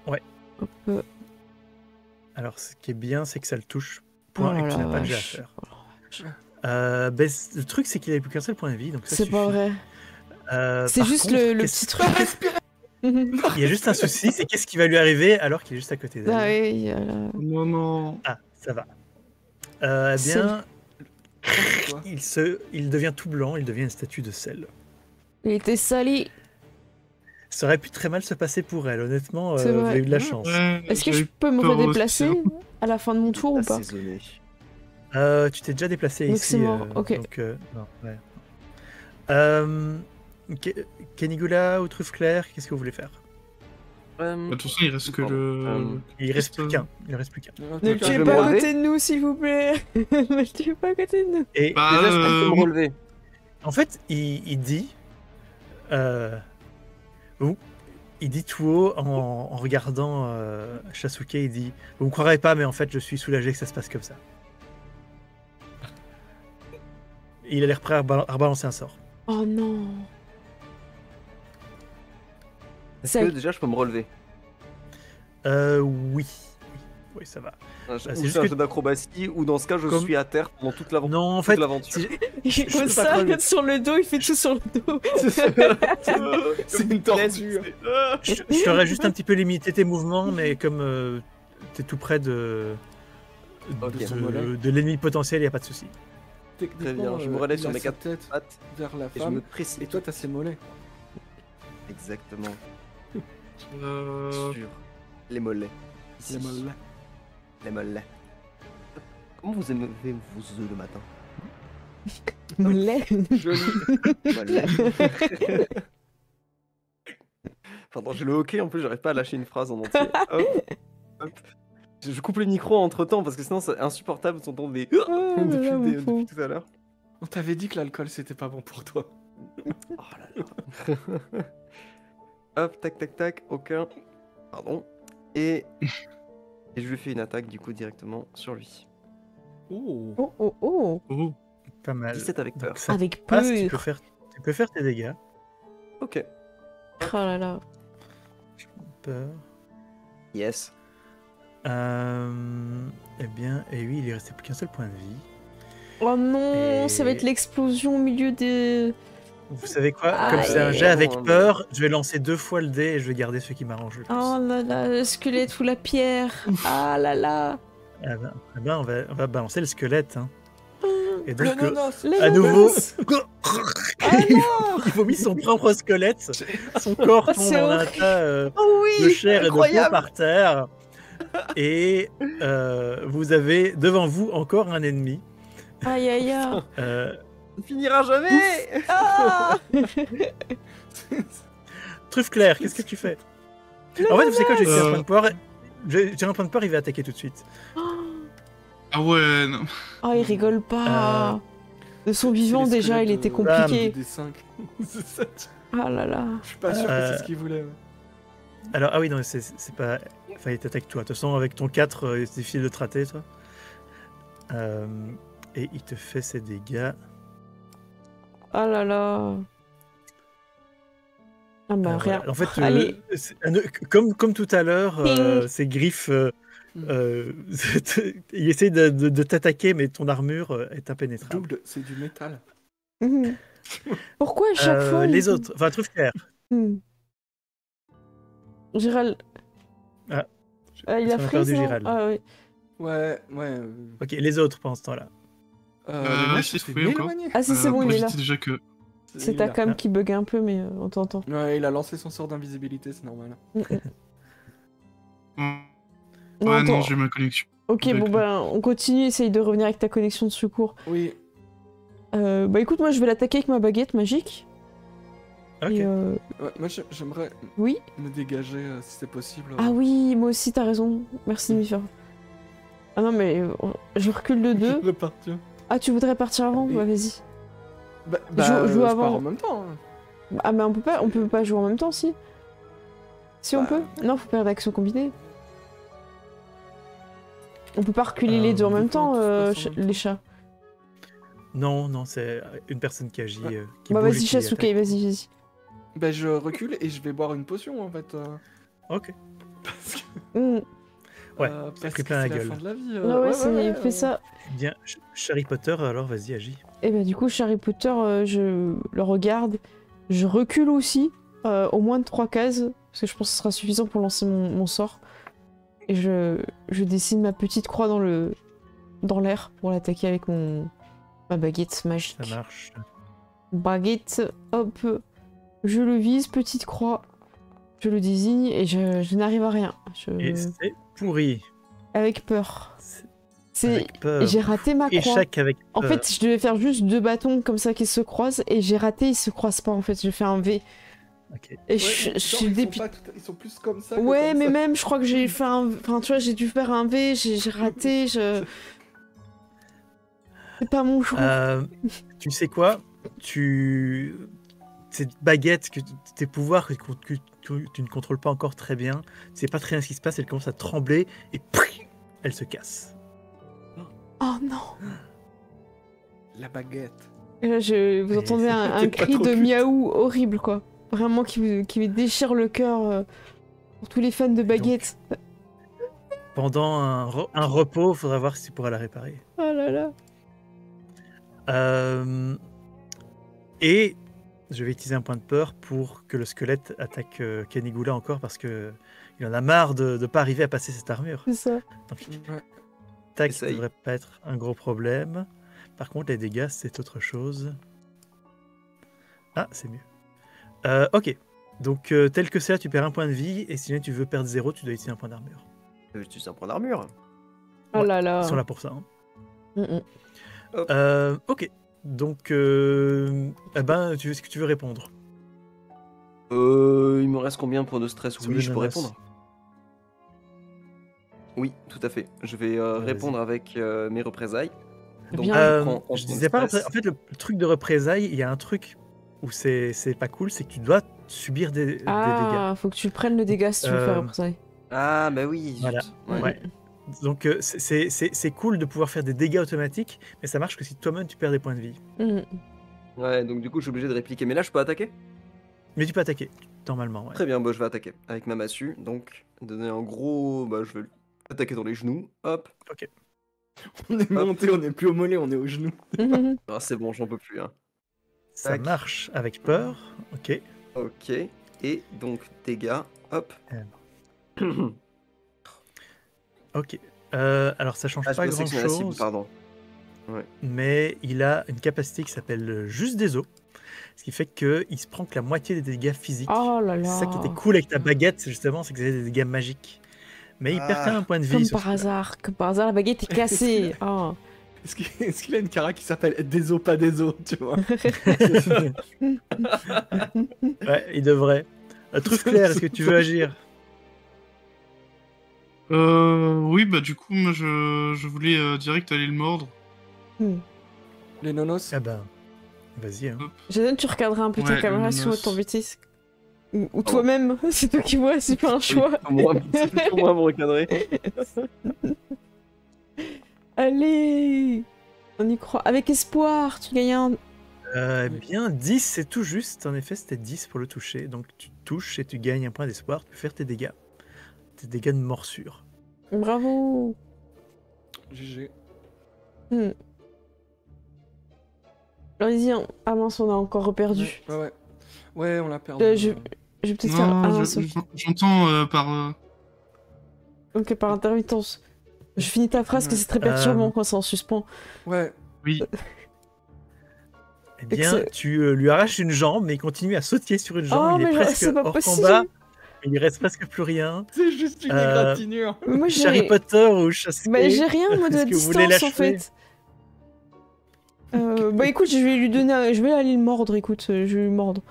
Ouais. Hop, Alors, ce qui est bien, c'est que ça le touche. Oh Point, et là que tu n'as la pas de jet à vache. faire. Oh la vache. Le truc, c'est qu'il avait plus qu'un seul point de vie, donc ça C'est pas suffit. vrai. C'est Par juste contre, le qu'est-ce- petit truc. Il y a juste un souci, c'est qu'est-ce qui va lui arriver alors qu'il est juste à côté d'elle. Ah oui, il y a la- Non, non. Ah, ça va. Eh Sel. bien, C'est quoi? il devient tout blanc, il devient une statue de sel. Il était sali. Ça aurait pu très mal se passer pour elle, honnêtement, C'est vous vrai. avez eu de la chance. Ouais, Est-ce que j'ai je eu peux me peur aussi, redéplacer hein. à la fin de mon tour ou pas? Assaisonné. Tu t'es déjà déplacé Donc ici. c'est mort, ok. Donc, non, ouais. Canigula ou Truffe Claire, qu'est-ce que vous voulez faire? Bah, de toute façon, il reste que Pardon. le. Il reste plus qu'un. Il reste plus qu'un. Ne le je tuez vais pas me à relever. côté de nous, s'il vous plaît. Ne le tuez pas à côté de nous. Et Bah, Déjà, est-ce que je peux me relever? en fait, il dit, il dit tout haut en regardant Shasuke, il dit, vous me croirez pas, mais en fait, je suis soulagé que ça se passe comme ça. Il a l'air prêt à rebalancer un sort. Oh non. Est-ce Ça- que déjà je peux me relever? Oui. Oui, ça va. Ou c'est c'est juste un que- jeu d'acrobatie ou dans ce cas je Comme- suis à terre pendant toute l'aventure. Non, en fait, l'aventure. si- Il est je comme peux pas ça, crever. sur le dos, il fait tout sur le dos. C'est une tortue. je t'aurais juste un petit peu limité tes mouvements, mais comme t'es tout près de, Ok. de l'ennemi potentiel, il n'y a pas de souci. Très bien, je me relève sur mes quatre têtes pattes vers la et je femme. me précipite. Et toi, t'as ses mollets. Exactement. Euh, Sur les mollets. Ici. Les mollets. Les mollets. Comment vous aimez vos œufs le matin? Mollet. Joli. Mollets. Pardon, j'ai le hockey en plus, j'arrive pas à lâcher une phrase en entier. Hop, hop. Je coupe le micro entre temps parce que sinon c'est insupportable d'entendre des Oh là là, mon fou. depuis tout à l'heure. On t'avait dit que l'alcool c'était pas bon pour toi. Oh là là. Hop, tac, tac, tac, aucun. Pardon. Et je lui fais une attaque du coup directement sur lui. Oh. Oh, oh, oh. Oh. Pas mal. 17 avec peur. Donc, ça Avec passe, peur. tu peux faire tes dégâts. Ok. Oh là là. Peur. Yes. Eh bien, et oui, il lui restait plus qu'un seul point de vie. Oh non, Et- ça va être l'explosion au milieu des... Vous savez quoi? Ah, Comme c'est un et- jet avec non, peur, je vais lancer 2 fois le dé et je vais garder ce qui m'arrange le plus. Oh là là, le squelette ou la pierre. Ah là là. Eh ben, on va balancer le squelette. Hein. Et donc, L'ananas. Les à nouveau, Ah non. il vomit son propre squelette. Son corps Oh, tombe c'est en un horrible. tas Oh de oui. chair et de peau incroyable. par terre. Et vous avez devant vous encore un ennemi. Aïe aïe aïe. Il finira jamais. Ah. Truffe Claire, qu'est-ce que tu fais? En fait, vous savez quoi? J'ai tiré un Euh. point de peur. J'ai tiré un point de peur, il va attaquer tout de suite. Ah ouais, non. Oh, il rigole pas. De son vivant, C'est les déjà, il squelettes était de- compliqué. du D5. C'est ça. Ah là là. Je suis pas sûr que c'est ce qu'il voulait. ouais. Alors, ah oui, non, c'est pas. Enfin, il t'attaque toi. De toute façon, avec ton 4, c'est difficile de te rater, toi. Et il te fait ses dégâts. Ah là là. Ah bah rien. Voilà. En fait, Allez. comme tout à l'heure, Ping. ses griffes. Il essaie de t'attaquer, mais ton armure est impénétrable. Double, c'est du métal. Mhm. Pourquoi à chaque fois Les autres, enfin, Truffe Claire. Hmm. Gérald. Ah. Il a On a freeze, perdu non Gérald. Ah oui. Ouais. Ok, les autres pendant ce temps-là. Moi, c'est je fais trouvé encore. m'éloigner. Ah si, c'est bon, moi, il est je là. dis déjà que C'est Il ta est là. cam qui bug un peu, mais on t'entend. Ouais, il a lancé son sort d'invisibilité, c'est normal. Mm, mm. Ouais, Non, non, attends. j'ai ma connexion. Ok, D'accord. bon bah on continue, essaye de revenir avec ta connexion de secours. Oui. Bah écoute, moi je vais l'attaquer avec ma baguette magique. Ok. Et, Ouais, moi, j'aimerais Oui. me dégager si c'est possible. Ah oui, moi aussi t'as raison. Merci de m'y faire. Ah non mais je recule de 2. Je partir. Ah tu voudrais partir avant? Oui. Bah vas-y. Joue joue je avant. pars en même temps. hein. Ah mais on peut pas jouer en même temps si. Si on Bah, peut? Non, faut faire d'action combinée. On peut pas reculer les deux en du même coup, temps, tout se passe en même les temps. chats. Non, c'est une personne qui agit. Qui Bah bouge et vas-y qui Chasuke, attaque. vas-y. Bah, je recule et je vais boire une potion en fait. Ok. Parce que, Mm. Ouais, parce pris que plein la c'est gueule. fin de la vie. Ah ouais, fais ça. Bien, Harry Potter, alors vas-y, agis. Et bah du coup, Harry Potter, je le regarde, je recule aussi, au moins de 3 cases, parce que je pense que ce sera suffisant pour lancer mon sort. Et je dessine ma petite croix dans l'air pour l'attaquer avec ma baguette magique. Ça marche. Baguette, hop, je le vise, petite croix, je le désigne et je n'arrive à rien. Et c'est pourri. Avec peur. C'est... Avec peur. J'ai raté ma croix. Échec avec peur. En fait, je devais faire juste 2 bâtons comme ça qui se croisent et j'ai raté, ils se croisent pas en fait. J'ai fait un V. Ok. Et Ouais, je genre, suis ils, dépitée. sont pas ils sont plus comme ça. que Ouais, comme mais ça. même, je crois que j'ai fait un. Enfin, tu vois, j'ai dû faire un V, j'ai raté, C'est pas mon jour. Tu sais quoi? Cette baguette, tes pouvoirs que tu ne contrôles pas encore très bien, tu sais pas très bien ce qui se passe, elle commence à trembler et elle se casse. Oh non. La baguette. Et là, vous Mais entendez un c'était pas cri trop de cute. miaou horrible, quoi. Vraiment qui me déchire le cœur pour tous les fans de baguettes. Pendant un repos, il faudra voir si tu pourras la réparer. Oh là là. Et je vais utiliser un point de peur pour que le squelette attaque Kanigula encore parce que il en a marre de ne pas arriver à passer cette armure. C'est ça. Donc, Ouais. tac, ça Essaye. devrait pas être un gros problème. Par contre, les dégâts, c'est autre chose. Ah, c'est mieux. Ok. Donc, tel que c'est là, tu perds un point de vie. Et si jamais tu veux perdre 0, tu dois utiliser un point d'armure. Tu sais un point d'armure. Oh là là. Ils sont là pour ça. Hein. Mm. Ok. Donc, est-ce que tu veux répondre? Il me reste combien de points de stress? Sur Oui, les je peux menaces. répondre. Oui, tout à fait. Je vais Vas-y. répondre avec mes représailles. Donc, Bien. je prends Je disais pas. En fait, le truc de représailles, il y a un truc où c'est pas cool, c'est que tu dois subir des dégâts. Ah, faut que tu prennes le dégât si tu veux faire Euh, après ça. Ah, bah oui. Voilà. zut. Ouais. Donc c'est cool de pouvoir faire des dégâts automatiques, mais ça marche que si toi-même tu perds des points de vie. Mhm. Ouais, donc du coup, je suis obligé de répliquer. Mais là, je peux attaquer? Mais tu peux attaquer, normalement. Ouais. Très bien, bah, je vais attaquer avec ma massue. Donc, donner un gros. Bah, je vais attaquer dans les genoux. Hop. On est monté, on est plus au mollet, on est aux genoux. Mhm. Ah, c'est bon, j'en peux plus. Hein. Ça Tac. marche avec peur. Ok. Ok. Et donc, dégâts. Hop. Ok. Alors ça change Ah, je pas pensais que c'était la cible, grand-chose, pardon. mais il a une capacité qui s'appelle juste des os, ce qui fait qu'il se prend que la moitié des dégâts physiques. Oh là C'est là. ça qui était cool avec ta baguette, justement, c'est que c'était des dégâts magiques. Mais il perd quand même un point de vie. Comme sur par celui-là. hasard, comme par hasard, la baguette est cassée. Ah. Est-ce qu'il a une cara qui s'appelle des os, pas des os, tu vois? Ouais, il devrait. Truffe Claire, est-ce que tu veux agir? Oui, bah du coup, moi je voulais direct aller le mordre. Les nonos? Ah ben, vas-y. Hein. Jason, tu regarderas un peu ta Ouais, caméra le si on va nonos. t'embêter. Ou toi-même, c'est toi qui vois, c'est pas un choix. C'est pour moi me recadrer. Allez, on y croit. Avec espoir, tu gagnes un... Eh bien, 10, c'est tout juste. En effet, c'était 10 pour le toucher. Donc tu touches et tu gagnes un point d'espoir. Tu peux faire tes dégâts. Tes dégâts de morsure. Bravo. GG. Allez-y, ah mince, on a encore reperdu. Ouais. Ouais, on l'a perdu. Je vais peut-être faire Non, un je- seul. j'entends par. Ok, par intermittence. Je finis ta phrase, que c'est très perturbant quand c'est en suspens. Ouais. Oui. Eh bien, tu lui arraches une jambe, mais il continue à sautiller sur une jambe. Oh, Il est mais presque c'est pas hors possible. combat. Mais il reste presque plus rien. C'est juste une égratignure. Moi, Harry j'ai... Potter ou Chasquet. Bah, j'ai rien en mode Est-ce que vous voulez distance, en l'achever fait. Bah écoute, je vais lui donner je vais aller le mordre, écoute, je vais lui mordre.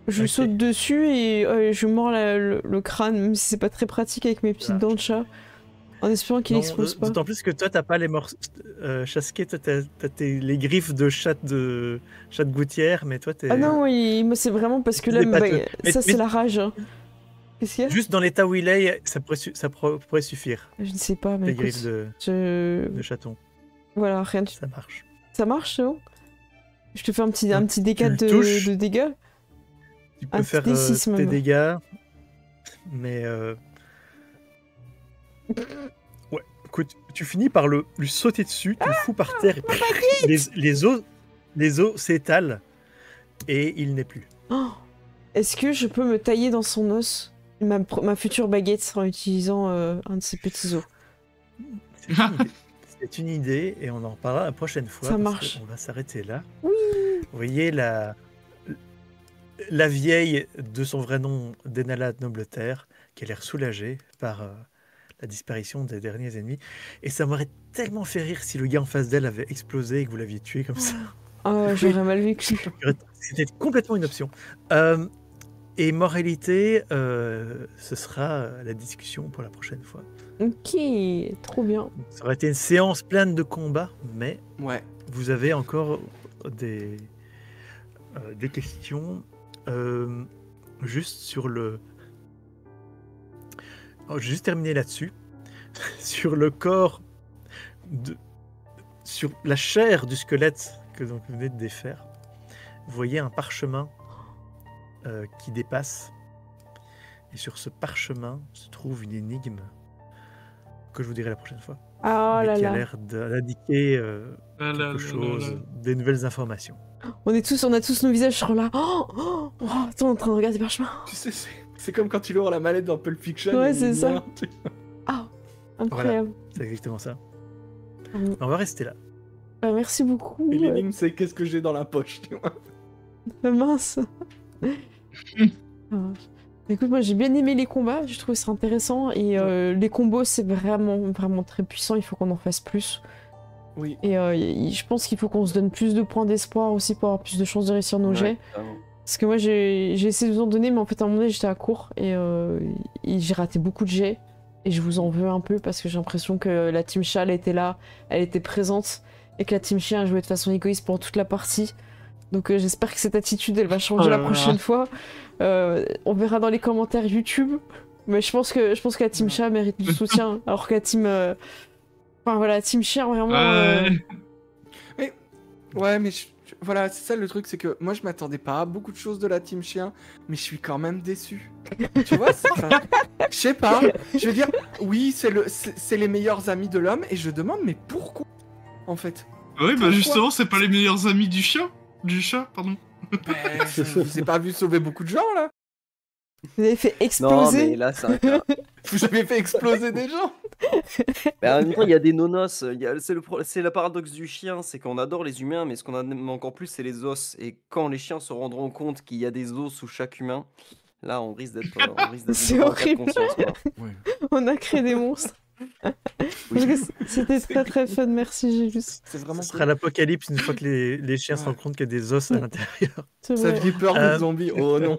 Je Ok. saute dessus et je mords le crâne, même si c'est pas très pratique avec mes petites dents de chat, en espérant qu'il Non, explose pas. d'autant plus que toi, t'as pas les morceaux. Chasquet, toi, t'as les griffes de chat de gouttière, mais toi, t'es Ah non, oui, moi c'est vraiment parce que C'est là, des pâteux. Mais- ça c'est mais- la rage. Hein. Qu'est-ce qu'il y a? juste dans l'état où il est, ça pourrait suffire. Je ne sais pas, mais Les écoute, griffes de je... chaton, Voilà, rien du... ça marche. Ça marche, c'est bon? Je te fais un petit dégât le touches. de dégâts. Tu Un peux petit faire D6 tes même. dégâts, mais ouais. Écoute, tu finis par lui sauter dessus, tu le fous par terre, et les os s'étalent et il n'est plus. Oh, est-ce que je peux me tailler dans son os ma future baguette en utilisant un de ces petits os? C'est une idée. C'est une idée et on en reparlera la prochaine fois. Ça parce marche. qu'on va s'arrêter là. Oui. Vous voyez la vieille de son vrai nom, Denala Nobleterre, qui a l'air soulagée par la disparition des derniers ennemis. Et ça m'aurait tellement fait rire si le gars en face d'elle avait explosé et que vous l'aviez tué comme ça. Oh, j'aurais mal vécu. C'était complètement une option. Et moralité, ce sera la discussion pour la prochaine fois. Ok, trop bien. Ça aurait été une séance pleine de combats, mais Ouais. vous avez encore des questions juste sur le... Oh, je vais juste terminer là-dessus. Sur le corps, sur la chair du squelette que vous venez de défaire, vous voyez un parchemin qui dépasse. Et sur ce parchemin se trouve une énigme que je vous dirai la prochaine fois. Oh mais là qui a là. l'air d'indiquer Ah là là quelque chose, là là. des nouvelles informations. On a tous nos visages sur là. Oh, attends, on est en train de regarder par chemin. Tu sais, c'est comme quand tu ouvres la mallette dans Pulp Fiction. Ouais, et c'est il ça. vient, tu- Ah, incroyable. C'est exactement ça. Mm. On va rester là. Bah, merci beaucoup. Et l'énigme, c'est qu'est-ce que j'ai dans la poche, tu vois. Mince. Ah. Écoute, moi j'ai bien aimé les combats, je trouve ça intéressant et les combos c'est vraiment très puissant, il faut qu'on en fasse plus. Oui. Et je pense qu'il faut qu'on se donne plus de points d'espoir aussi pour avoir plus de chances de réussir nos jets. carrément. Parce que moi j'ai essayé de vous en donner, mais en fait à un moment donné j'étais à court et j'ai raté beaucoup de jets. Et je vous en veux un peu parce que j'ai l'impression que la team chat elle était là, elle était présente et que la team chien a joué de façon égoïste pendant toute la partie. Donc j'espère que cette attitude, elle va changer Oh là la là. prochaine fois. On verra dans les commentaires YouTube. Mais je pense que la team chat mérite du soutien, alors que la team... Enfin voilà, la team chien, vraiment... Ouais, mais voilà, c'est ça le truc, c'est que moi je m'attendais pas à beaucoup de choses de la team chien, mais je suis quand même déçu. Tu vois, je sais pas. Je veux dire, oui, c'est les meilleurs amis de l'homme, et je demande, mais pourquoi, en fait? Oui, bah Pourquoi justement, c'est pas les meilleurs amis du chien. Du chat, pardon. Ben, je vous ai pas vu sauver beaucoup de gens là. Vous avez fait Non, exploser. mais là, c'est un cas. Vous avez fait exploser des gens. Mais en même temps, il y a des nonos. C'est le paradoxe du chien, c'est qu'on adore les humains, mais ce qu'on aime encore plus, c'est les os. Et quand les chiens se rendront compte qu'il y a des os sous chaque humain, là, on risque d'être C'est dans un cas de horrible. conscience, quoi. On a créé des monstres. Parce que c'était très très fun, merci Gélus. C'est Ce vraiment sera cool. l'apocalypse une fois que les chiens se Ouais. rendent compte qu'il y a des os à l'intérieur. C'est Ça vrai. fait peur des zombies. Oh non.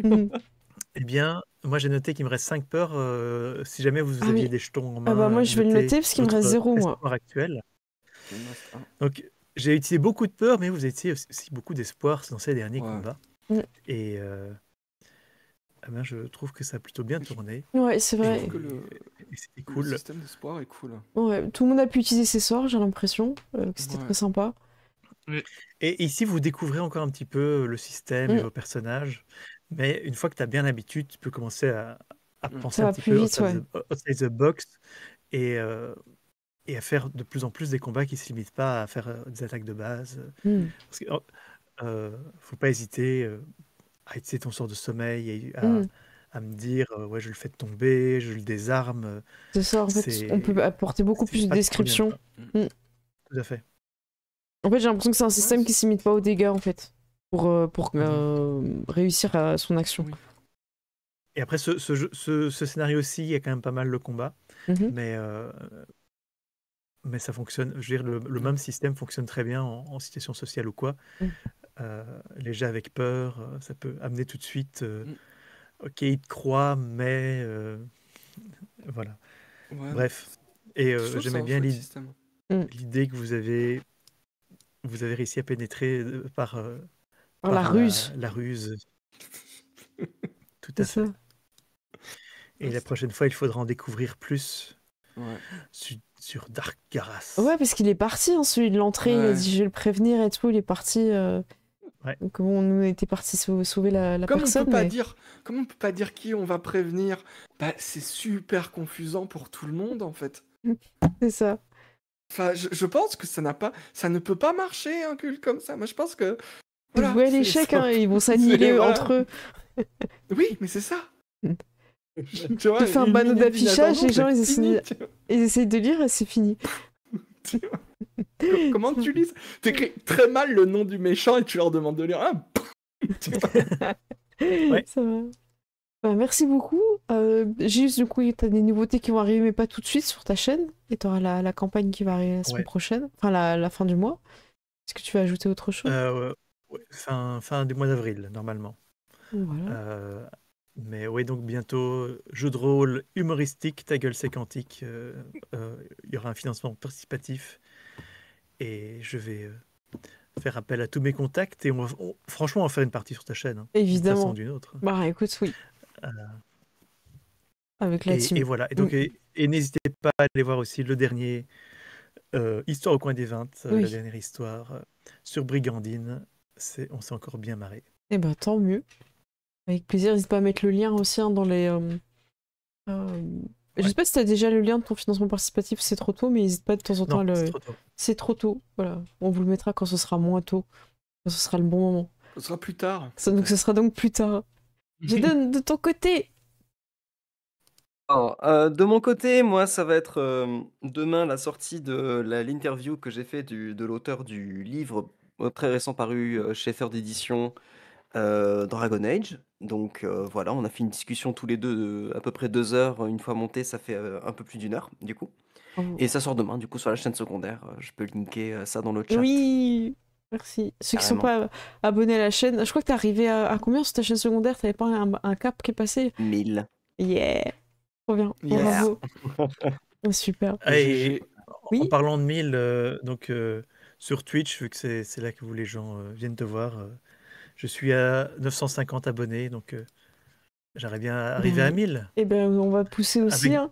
Mhm. Eh bien, moi j'ai noté qu'il me reste 5 peurs. Si jamais vous Ah aviez oui. des jetons en main, Ah bah moi je vais le notez noter parce qu'il me votre reste 0 moi. espoir actuel. Il me reste un. Donc j'ai utilisé beaucoup de peur, mais vous avez utilisé aussi beaucoup d'espoir dans ces derniers Ouais. combats. Mm. Et eh ben, je trouve que ça a plutôt bien tourné. Ouais, c'est Je vrai. trouve que Et c'était le cool. système d'espoir est cool. Ouais, tout le monde a pu utiliser ses sorts, j'ai l'impression. Que c'était Ouais. très sympa. Et ici, vous découvrez encore un petit peu le système et Mm. vos personnages. Mais une fois que tu as bien l'habitude, tu peux commencer à Mm. penser Ça un va petit plus peu vite, ouais. outside the box et, et à faire de plus en plus des combats qui ne se limitent pas à faire des attaques de base. Mm. Parce que faut pas hésiter à utiliser ton sort de sommeil et Mm. à me dire ouais, je le fais tomber, je le désarme. C'est ça, en fait, C'est on peut apporter beaucoup c'est plus de pas trop bien, descriptions. quoi. Mm. Tout à fait. En fait, j'ai l'impression que c'est un système Ouais, qui s'imite pas aux dégâts, en fait. Pour réussir à son action. Oui. Et après, ce scénario-ci, il y a quand même pas mal le combat. Mhm. Mais ça fonctionne. Je veux dire, le même système fonctionne très bien en situation sociale ou quoi. Mm. Les jeux avec peur, ça peut amener tout de suite. Mm. Ok, il te croit, mais voilà. Ouais. Bref. Et Je trouve que c'est j'aimais un bien chouette système. l'idée que vous avez réussi à pénétrer Par la ruse. la ruse. Tout C'est à fait. ça. Et la prochaine fois, il faudra en découvrir plus Ouais. sur Dark Garas. Ouais, parce qu'il est parti, hein, celui de l'entrée. Il a Ouais. dit, je vais le prévenir et tout. Il est parti. Ouais. Donc, on était parti sauver la Comme personne. on peut pas mais- dire, comme on peut pas dire qui on va prévenir, bah c'est super confusant pour tout le monde en fait. C'est ça. Enfin, je pense que ça ne peut pas marcher un culte comme ça. Moi, je pense que Vous jouez à l'échec, hein, ils vont s'annihiler voilà. entre eux. Oui, mais c'est ça. Mm. Tu vois, Tu fais un une panneau minute d'affichage, les gens, d'inattention, ils c'est fini, essayent- Ils essayent de lire et c'est fini. tu vois. Comment tu lis ça? T'écris très mal le nom du méchant et tu leur demandes de lire. Ah, tu vois. Ouais. Ça va. Bah, merci beaucoup. Juste, du coup, t'as des nouveautés qui vont arriver, mais pas tout de suite sur ta chaîne. Et t'auras la campagne qui va arriver la semaine Ouais. prochaine. Enfin, la fin du mois. Est-ce que tu vas ajouter autre chose? Ouais, fin du mois d'avril, normalement. Voilà. Mais oui, donc bientôt, jeu de rôle humoristique, ta gueule c'est quantique. Il y aura un financement participatif. Et je vais faire appel à tous mes contacts. Et franchement, on va faire une partie sur ta chaîne. D'une Évidemment. façon ou d'une autre. Bah, écoute, oui. Euh, Avec la team. et voilà. Et donc, et n'hésitez pas à aller voir aussi le dernier Histoire au coin des 20, Oui. la dernière histoire sur Brigandine. On s'est encore bien marré. Eh ben, tant mieux. Avec plaisir, n'hésite pas à mettre le lien aussi hein, dans les... Je sais pas si t'as déjà le lien de ton financement participatif, c'est trop tôt, mais n'hésite pas de temps en temps à Non, le... c'est trop tôt. C'est trop tôt, voilà. On vous le mettra quand ce sera moins tôt. Quand ce sera le bon moment. Ce sera plus tard. Donc ce sera donc plus tard. Je donne de ton côté. Alors, de mon côté, moi, ça va être demain la sortie de l'interview que j'ai fait de l'auteur du livre très récent paru chez Ferd d'édition Dragon Age. Donc voilà, on a fait une discussion tous les deux de à peu près 2 heures. Une fois monté, ça fait un peu plus d'1 heure du coup. Oh. Et ça sort demain du coup sur la chaîne secondaire. Je peux linker ça dans le chat. Oui, merci. Ceux qui sont Carrément. pas abonnés à la chaîne, je crois que t'es arrivé à combien sur ta chaîne secondaire? T'avais pas un cap qui est passé? 1000. Yeah. Trop bien. Yes. Bravo. Super. Ah, et GG. en Oui. parlant de 1000, donc sur Twitch, vu que c'est là que les gens viennent te voir. Je suis à 950 abonnés, donc j'aimerais bien arriver à 1000. Et ben on va pousser aussi, Avec- hein.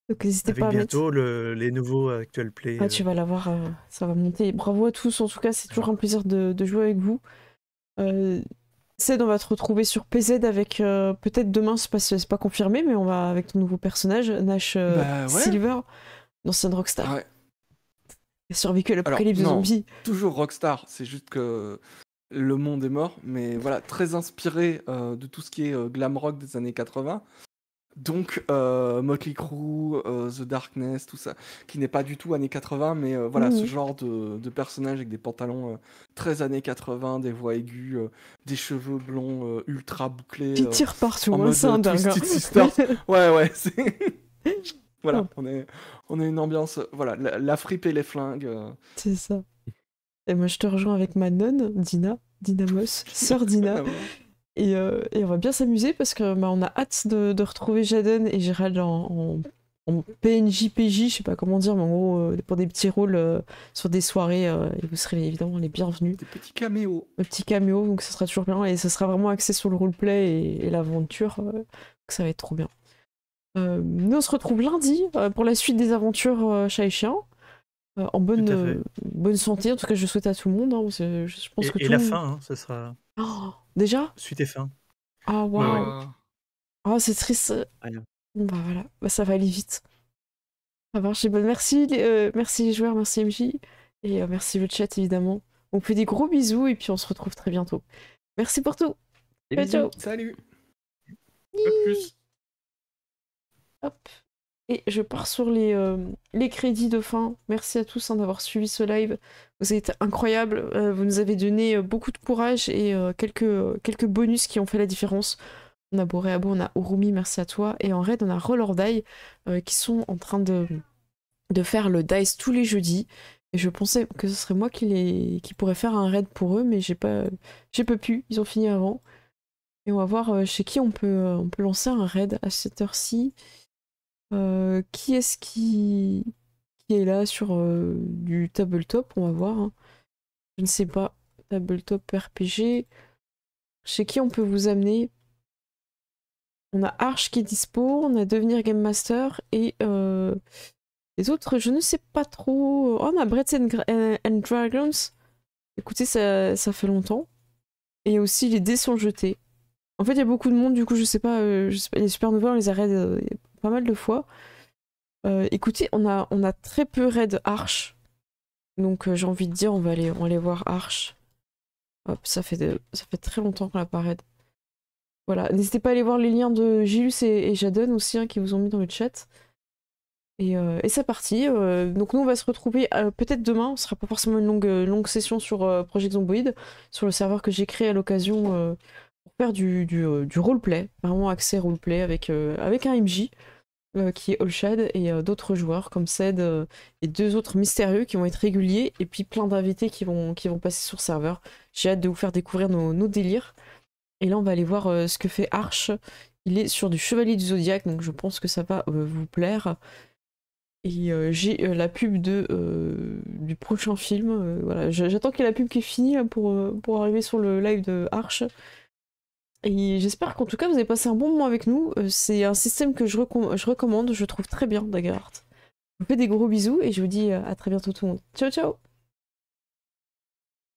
Donc n'hésitez Avec pas à mettre. bientôt les nouveaux Actual Play. Ah, tu vas l'avoir, ça va monter. Bravo à tous, en tout cas, c'est toujours un plaisir de jouer avec vous. Ced, on va te retrouver sur PZ avec peut-être demain, c'est pas confirmé, mais on va avec ton nouveau personnage, Nash Bah ouais. Silver, l'ancienne Rockstar. Ouais. Il a survécu à l'apocalypse de Alors, non. zombies. Toujours Rockstar, c'est juste que le monde est mort, mais voilà, très inspiré de tout ce qui est glam rock des années 80. Donc Motley Crue, The Darkness, tout ça, qui n'est pas du tout années 80, mais voilà, ce genre de personnage avec des pantalons très années 80, des voix aiguës, des cheveux blonds ultra bouclés. Qui tire partout, en hein, mode c'est un dingue. Twisted Sister. Ouais, c'est... Voilà, on a une ambiance, voilà, la fripe et les flingues. C'est ça. Et moi, je te rejoins avec ma nonne, Dynamos, sœur Dina. Et on va bien s'amuser parce que on a hâte de retrouver Jaden et Gérald en PNJ, PJ, je sais pas comment dire, mais en gros, pour des petits rôles sur des soirées, et vous serez évidemment les bienvenus. Des petits caméos. Un petit caméo, donc ça sera toujours bien, et ça sera vraiment axé sur le roleplay et l'aventure, donc ça va être trop bien. Nous, on se retrouve lundi pour la suite des aventures chat et chien. En bonne santé, en tout cas je souhaite à tout le monde, hein, parce que je pense que Et tout la le monde... fin, hein, ça sera Oh, déjà? suite et fin. Ah waouh! Ouais. Oh, c'est triste. Rien. Bon, bah voilà, bah, ça va aller vite. Ça marche. Bon, merci, merci les joueurs, merci MJ, et merci le chat évidemment. On fait des gros bisous et puis on se retrouve très bientôt. Merci pour tout. Des Ciao, bisous. ciao. Salut. Pas plus. Hop. Et je pars sur les crédits de fin. Merci à tous d'avoir suivi ce live. Vous avez été incroyables. Vous nous avez donné beaucoup de courage et quelques bonus qui ont fait la différence. On a Boréabo, on a Urumi, merci à toi. Et en raid, on a Roll or Die qui sont en train de faire le dice tous les jeudis. Et je pensais que ce serait moi qui pourrais faire un raid pour eux, mais j'ai pas pu. Ils ont fini avant. Et on va voir chez qui on peut lancer un raid à cette heure-ci. Qui est-ce qui est là sur du tabletop? On va voir. Hein. Je ne sais pas. Tabletop RPG. Chez qui on peut vous amener? On a Arch qui est dispo, on a Devenir Game Master et les autres, je ne sais pas trop. Oh, on a Breads and Dragons. Écoutez, ça fait longtemps. Et aussi, les dés sont jetés. En fait, il y a beaucoup de monde, du coup, je sais pas, les super nouvelles, on les arrête pas mal de fois. Écoutez, on a très peu raid Arch. Donc, j'ai envie de dire, on va aller voir Arch. Hop, ça fait très longtemps qu'on l'a pas raid. Voilà, n'hésitez pas à aller voir les liens de Gilus et Jaden aussi, hein, qui vous ont mis dans le chat. Et c'est parti. Donc nous, on va se retrouver peut-être demain. Ce sera pas forcément une longue session sur Project Zomboid, sur le serveur que j'ai créé à l'occasion pour faire du roleplay, vraiment accès roleplay avec un MJ qui est Allshad et d'autres joueurs comme Ced et deux autres mystérieux qui vont être réguliers et puis plein d'invités qui vont passer sur serveur. J'ai hâte de vous faire découvrir nos délires. Et là, on va aller voir ce que fait Arch. Il est sur du Chevalier du Zodiaque, donc je pense que ça va vous plaire. Et j'ai la pub du prochain film. Voilà, j'attends qu'il y ait la pub qui est finie là, pour arriver sur le live de Arch. Et j'espère qu'en tout cas, vous avez passé un bon moment avec nous. C'est un système que je recommande, je trouve très bien, Daggerheart. Je vous fais des gros bisous et je vous dis à très bientôt tout le monde. Ciao, ciao!